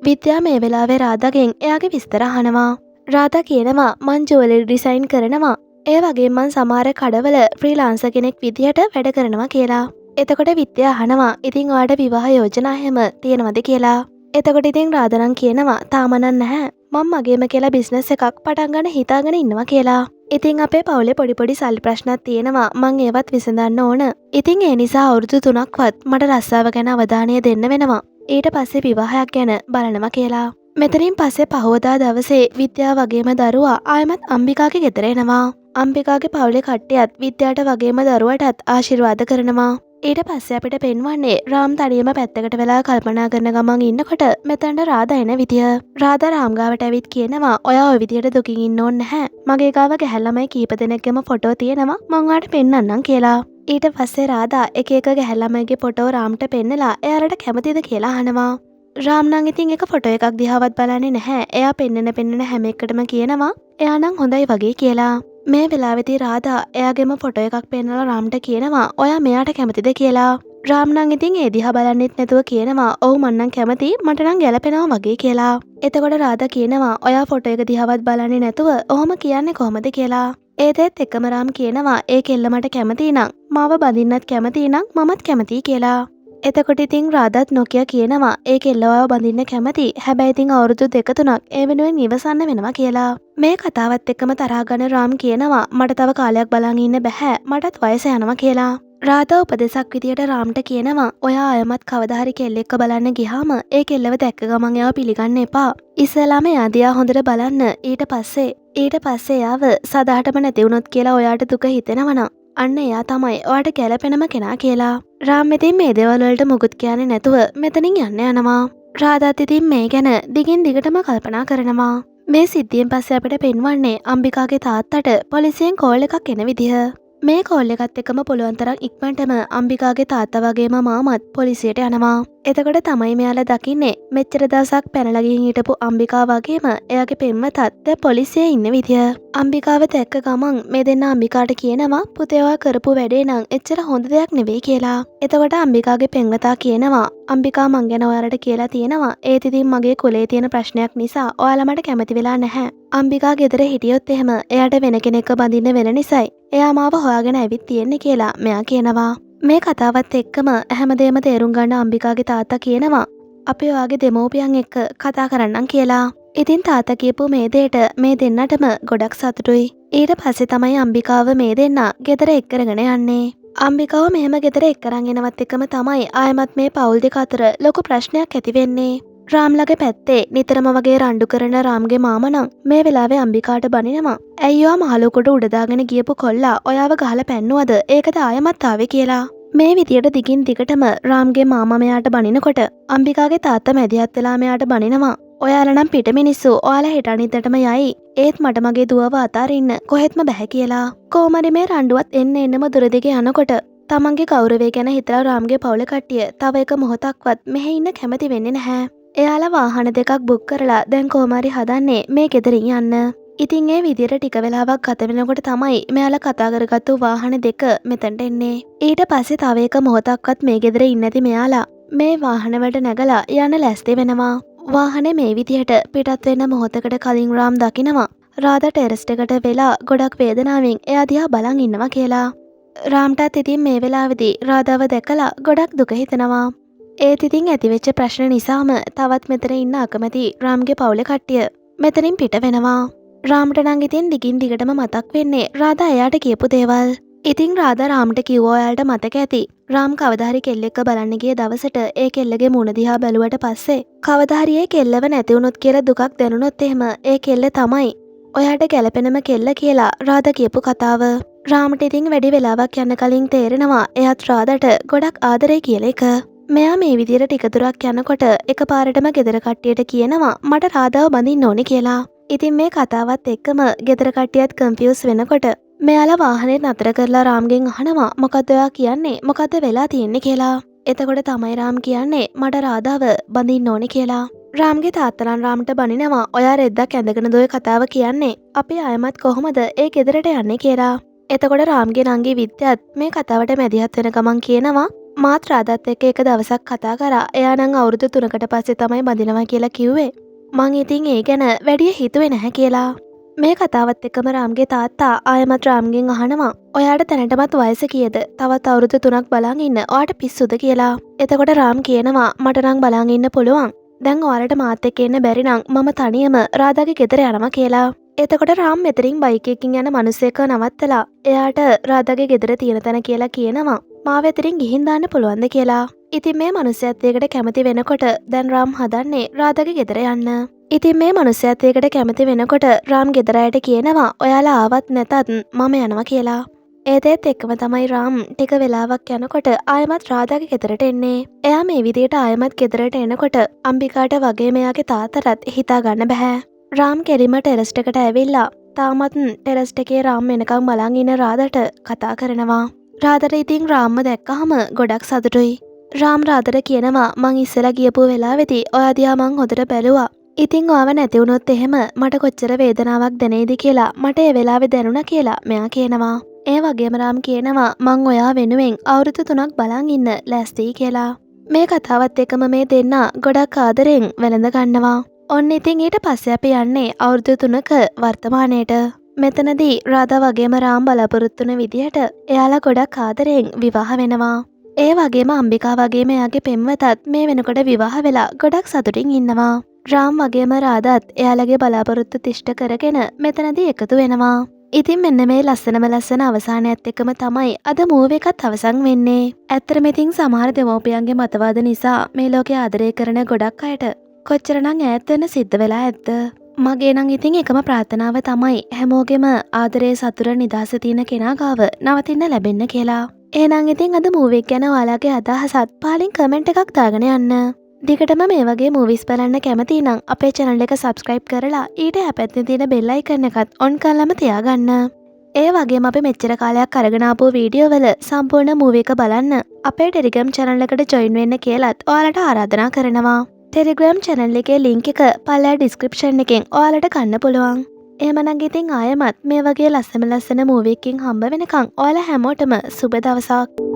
විද්‍යාව මේ වෙලාවේ රාධාගෙන් එයාගේ විස්තර අහනවා. රාධා කියනවා මං ජුවලරි ඩිසයින් කරනවා. ඒ වගේ මං සමහර කඩවල ෆ්‍රීලාන්සර් කෙනෙක් විදිහට වැඩ කරනවා කියලා. එතකොට විද්‍යාව අහනවා ඉතින් ඔයාලට විවාහ යෝජනා හැම තියෙනවද කියලා. එතකොට ඉතින් රාධා නම් කියනවා තාම නැහැ. මම මගේම කියලා බිස්නස් එකක් පටන් ගන්න හිතාගෙන ඉන්නවා කියලා. ඉතින් අපේ පවුලේ පොඩි සල්ලි ප්‍රශ්නත් තියෙනවා. මං ඒවත් විසඳන්න ඕන. ඉතින් ඒ නිසා අවුරුදු 3ක්වත් මට රස්සාව ගැන අවධානය දෙන්න වෙනවා. ඊට පස්සේ විවාහයක් ගැන බලනවා කියලා. මෙතනින් පස්සේ පහවදා දවසේ විද්‍යාව වගේම දරුවා ආයමත් අම්බිකාගේ ගෙදර එනවා. අම්බිකාගේ පවුලේ කට්ටියත් විද්‍යාට වගේම දරුවටත් ආශිර්වාද කරනවා. ඊට පස්සේ අපිට පෙන්වන්නේ රාම් තනියම පැත්තකට වෙලා කල්පනා කරන ගමන් ඉන්නකොට මෙතනට රාධා එන විදිය. රාධා රාම් ගාවට ඇවිත් කියනවා ඔයා ওই විදියට දුකින් ඉන්න ඕනේ නැහැ. මගේ ගාව ගැහැල්ලාමයි කීප දෙනෙක්ගේම ෆොටෝ තියෙනවා. මං ඔයාලට පෙන්නන්නම් කියලා. ඊට පස්සේ රාධා එක එක ගැහැල්ලාමයිගේ ෆොටෝ රාම්ට පෙන්නලා එයාලට කැමතිද කියලා අහනවා. රාම් නම් ඉතින් එක ෆොටෝ එකක් දිහාවත් බලන්නේ නැහැ. එයා පෙන්නන හැම එකටම කියනවා එයා නම් හොඳයි වගේ කියලා. මේ වෙලාවෙදී රාධා එයාගේම ෆොටෝ එකක් පෙන්නලා රාම්ට කියනවා ඔයා මෙයාට කැමතිද කියලා. රාම් නම් ඉතින් ඒ දිහා බලන්නෙත් නැතුව කියනවා ඔව් මං නම් කැමති මට නම් ගැලපෙනවා වගේ කියලා. එතකොට රාධා කියනවා ඔයා ෆොටෝ එක දිහාවත් බලන්නේ නැතුව ඔහොම කියන්නේ කොහොමද කියලා. ඒදෙත් එකම රාම් කියනවා ඒ කෙල්ල මට කැමතියි නම් මාව බඳින්නත් කැමතියි නම් මමත් කැමතියි කියලා. එතකොට ඉතින් රාදත් නොකිය කියනවා ඒ කෙල්ලව බඳින්න කැමති හැබැයි ඉතින් අවුරුදු 2-3ක් ඒ වෙනුවෙන් ඉවසන්න වෙනවා කියලා. මේ කතාවත් එක්කම තරහ ගන්න රාම් කියනවා මට තව කාලයක් බලන් ඉන්න බෑ මටත් වයස යනවා කියලා. රාදා උපදෙසක් විදියට රාම්ට කියනවා ඔයා අයමත් කවදා හරි කෙල්ලෙක්ව බලන්න ගියාම ඒ කෙල්ලව දැක්ක ගමන් එයාව පිළිගන්න එපා. ඉස්සෙල්ලාම එයා දිහා හොඳට බලන්න ඊට පස්සේ එයාව සදාටම නැති වුණොත් කියලා ඔයාට දුක හිතෙනවනම් අන්න එයා තමයි ඔයාට ගැලපෙනම කෙනා කියලා. රාම් ඉතින් මේ දේවල් වලට මුකුත් කියන්නේ නැතුව මෙතනින් යන්න යනවා. රාදාත් ඉතින් මේ ගැන දිගින් දිගටම කල්පනා කරනවා. මේ සිද්ධියෙන් පස්සේ අපිට පෙන්වන්නේ අම්බිකාගේ තාත්තට පොලිසියෙන් කෝල් එකක් එන විදිහ. මේ කෝල් එකත් එක්කම පුළුවන් තරම් ඉක්මනටම අම්බිකාගේ තාත්තා වගේම මාමත් පොලිසියට යනවා. එතකොට තමයි මෙයාලා දකින්නේ මෙච්චර දවසක් පැනලා ගිහින් හිටපු අම්බිකා වගේම එයාගේ පෙම්වතත් දැන් පොලිසියේ ඉන්න විදිය. අම්බිකාව දැක්ක ගමන් මේ දෙන්න අම්බිකාට කියනවා පුතේ ඔයා කරපු වැඩේ නම් එච්චර හොඳ දෙයක් නෙවෙයි කියලා. එතකොට අම්බිකාගේ පෙම්වතා කියනවා අම්බිකා මං ගැන ඔයාලට කියලා තියෙනවා ඒත් ඉතින් මගේ කුලේ තියෙන ප්‍රශ්නයක් නිසා ඔයාලා මට කැමති වෙලා නැහැ. අම්බිකා ගෙදර හිටියොත් එහෙම එයාට වෙන කෙනෙක්ව බඳින්න වෙන නිසායි එයා මාව හොයාගෙන ඇවිත් තියෙන්නේ කියලා මෙයා කියනවා. මේ කතාවත් එක්කම හැමදේම තේරුම් ගන්න අම්බිකාගේ තාත්තා කියනවා අපි ඔයාගේ දෙමෝපියන් එක්ක කතා කරන්නම් කියලා. ඉතින් තාත්තා කියපු මේ දෙයට මේ දෙන්නටම ගොඩක් සතුටුයි. ඊට පස්සේ තමයි අම්බිකාව මේ දෙන්න ගෙදර එක්කරගෙන යන්නේ. අම්බිකාව මෙහෙම ගෙදර එක්කරන් එනවත් එක්කම තමයි ආයමත් මේ පවුල් දෙක අතර ලොකු ප්‍රශ්නයක් ඇති වෙන්නේ. රාම්ලගේ පැත්තේ නිතරම වගේ රණ්ඩු කරන රාම්ගේ මාම නම් මේ වෙලාවේ අම්බිකාට බනිනවා. ඇයි ඔයා මහලොකුට උඩදාගෙන ගියපු කොල්ලා ඔයාව ගහලා පැන්නුවද? ඒකද ආයමත් ආවේ කියලා. මේ විදියට දිගින් දිගටම රාම්ගේ මාමා මෙයාට බනිනකොට අම්බිකාගේ තාත්තා මැදිහත් වෙලා මෙයාට බනිනවා. ඔයාලා නම් පිට මිනිස්සු ඔයාලා හෙට අනිද්දාටම යයි. ඒත් මට මගේ දුවව අතාරින්න කොහෙත්ම බෑ කියලා. කොහොමද මේ රණ්ඩුවත් එන්නම දුර දිගේ යනකොට තමන්ගේ ගෞරවය ගැන හිතලා රාම්ගේ පවුල කට්ටිය තව එක මොහොතක්වත් මෙහෙ ඉන්න කැමති වෙන්නේ නැහැ. එයාලා වාහන දෙකක් බුක් කරලා දැන් කොහොමරි හදන්නේ මේ ගෙදරින් යන්න. ඉතින් ඒ විදියට ටික වෙලාවක් ගත වෙනකොට තමයි මෙයාලා කතා කරගත්තු වාහන දෙක මෙතනට එන්නේ. ඊට පස්සේ තව එක මොහොතක්වත් මේ ගෙදර ඉන්නේ නැති මෙයාලා මේ වාහන වලට නැගලා යන්න ලෑස්ති වෙනවා. වාහනේ මේ විදියට පිටත් වෙන මොහොතකට කලින් රාම් දකිනවා රාදා ටෙරස් එකට වෙලා ගොඩක් වේදනාවෙන් එයා දිහා බලන් ඉන්නවා කියලා. රාම්ටත් ඉතින් මේ වෙලාවේදී රාදාව දැකලා ගොඩක් දුක හිතෙනවා. ඒත් ඉතින් ඇතිවෙච්ච ප්‍රශ්න නිසාම තවත් මෙතන ඉන්න අකමැති රාම්ගේ පවුලේ කට්ටිය මෙතනින් පිට වෙනවා. රාම්ට නම් ඉතින් දිගින් දිගටම මතක් වෙන්නේ රාදා එයාට කියපු දේවල්. ඉතින් රාදා රාම්ට කිව්වා ඔයාලට මතක ඇති රාම් කවදා හරි කෙල්ලෙක්ව බලන්න ගිය දවසට ඒ කෙල්ලගේ මුණ දිහා බැලුවට පස්සේ කවදා හරි ඒ කෙල්ලව නැති වුණොත් කියලා දුකක් දැනුණොත් එහෙම ඒ කෙල්ල තමයි ඔයාට ගැලපෙනම කෙල්ල කියලා රාදා කියපු කතාව. රාම්ට ඉතින් වැඩි වෙලාවක් යන්න කලින් තේරෙනවා එයාත් රාදාට ගොඩක් ආදරේ කියලා එක. මෙයා මේ විදියට ටික දුරක් යනකොට එකපාරටම ගෙදර කට්ටියට කියනවා මට රාදාව බඳින්න ඕනේ කියලා. ඉතින් මේ කතාවත් එක්කම ගෙදර කට්ටියත් කන්ෆියුස් වෙනකොට මෙයාලා වාහනේ නතර කරලා රාම්ගෙන් අහනවා මොකද්ද ඔයා කියන්නේ මොකද්ද වෙලා තියෙන්නේ කියලා. එතකොට තමයි රාම් කියන්නේ මට රාදාව බඳින්න ඕනේ කියලා. රාම්ගේ තාත්තලන් රාම්ට බනිනවා ඔයා රෙද්දක් ඇඳගෙන දොය කතාව කියන්නේ අපි ආයමත් කොහොමද ඒ ගෙදරට යන්නේ කියලා. එතකොට රාම්ගේ නංගි විද්‍යාත් මේ කතාවට මැදිහත් වෙන ගමන් කියනවා මාත් රාදත් එක්ක එක දවසක් කතා කරා එයා නම් අවුරුදු 3කට පස්සේ තමයි බඳිනවා කියලා කිව්වේ. මං ඉතින් ඒ ගැන වැඩිය හිතුවේ නැහැ කියලා. මේ කතාවත් එක්කම රාම්ගේ තාත්තා ආයමත් රාම්ගෙන් අහනවා ඔයාට දැනටමත් වයස කීයද? තවත් අවුරුදු 3ක් බලන් ඉන්න ඔයාට පිස්සුද කියලා. එතකොට රාම් කියනවා මට නම් බලන් ඉන්න පුළුවන්. දැන් ඔයාලට මාත් එක්ක එන්න බැරි නම් මම තනියම රාදාගේ ගෙදර යනවා කියලා. එතකොට රාම් මෙතනින් බයික් එකකින් යන මිනිහෙක්ව නවත්තලා එයාට රාදාගේ ගෙදර තියෙන තැන කියලා කියනවා මාව එතනින් ගිහින් දාන්න පුළුවන්ද කියලා. ඉතින් මේ මිනිහත් ඒකට කැමති වෙනකොට දැන් රාම් හදන්නේ රාදාගේ ගෙදර යන්න. ඉතින් මේ මිනිහත් ඒකට කැමති වෙනකොට රාම් ගෙදර අයට කියනවා ඔයාලා ආවත් නැතත් මම යනවා කියලා. ඒතෙත් එක්කම තමයි රාම් ටික වෙලාවක් යනකොට ආයමත් රාදාගේ ගෙදරට එන්නේ. එයා මේ විදියට ආයමත් ගෙදරට එනකොට අම්බිකාට වගේ මෙයාගේ තාත්තටත් හිතා ගන්න බෑ. රාම් කෙලිම ටෙරස් එකට ඇවිල්ලා තාමත් ටෙරස් එකේ රාම් එනකම් බලන් ඉන්න රාදාට කතා කරනවා. රාදාට ඉතින් රාම්ම දැක්කහම ගොඩක් සතුටුයි. රාම් රාදාට කියනවා මං ඉස්සලා ගියපු වෙලාවෙදී ඔයා දිහා මං හොඳට බැලුවා. ඉතින් ඔයාව නැති වුණොත් එහෙම මට කොච්චර වේදනාවක් දැනේද කියලා මට ඒ වෙලාවේ දැනුණා කියලා මෙයා කියනවා. ඒ වගේම රාම් කියනවා මං ඔයා වෙනුවෙන් අවුරුදු 3ක් බලන් ඉන්න ලෑස්තියි කියලා. මේ කතාවත් එක්කම මේ දෙන්න ගොඩක් ආදරෙන් වැළඳ ගන්නවා. ඔන්න ඉතින් ඊට පස්සේ අපි යන්නේ අවුරුදු 3ක වර්තමානයේට. මෙතනදී රාධා වගේම රාම් බලාපොරොත්තු වෙන විදිහට එයාලා ගොඩක් ආදරෙන් විවාහ වෙනවා. ඒ වගේම අම්බිකා වගේම එයාගේ පෙම්වතත් මේ වෙනකොට විවාහ වෙලා ගොඩක් සතුටින් ඉන්නවා. රාම් වගේම රාධාත් එයාලගේ බලාපොරොත්තු තිෂ්ඨ කරගෙන මෙතනදී එකතු වෙනවා. ඉතින් මෙන්න මේ ලස්සන අවසානයත් එක්කම තමයි අද මූවී එකත් අවසන් වෙන්නේ. ඇත්තටම ඉතින් සමහර දෙමව්පියන්ගේ මතවාද නිසා මේ ලෝකේ ආදරය කරන ගොඩක් අයට කොච්චරනම් ඈත් වෙන්න සිද්ධ වෙලා ඇද්ද? මගේ නම් ඉතින් එකම ප්‍රාර්ථනාව තමයි හැමෝගෙම ආදරයේ සතුර නිදහස තියෙන කෙනා ගාව නවතින්න ලැබෙන්න කියලා. එහෙනම් ඉතින් අද මූවී එක ගැන ඔයාලගේ අදහසත් පාලින් කමෙන්ට් එකක් දාගෙන යන්න. දිගටම මේ වගේ මූවිස් බලන්න කැමති නම් අපේ channel එක subscribe කරලා ඊට යහපැත්තේ තියෙන bell icon එකත් on කරලාම තියාගන්න. ඒ වගේම අපි මෙච්චර කාලයක් අරගෙන ආපු වීඩියෝ වල සම්පූර්ණ මූවී එක බලන්න අපේ Telegram channel එකට join වෙන්න කියලාත් ඔයාලට ආරාධනා කරනවා. Telegram channel එකේ link එක පල්ලෙහා description එකෙන් ඔයාලට ගන්න පුළුවන්. එහෙමනම් ඉතින් ආයෙමත් මේ වගේ ලස්සන මූවී එකකින් හම්බ වෙනකන් ඔයාලා හැමෝටම සුබ දවසක්.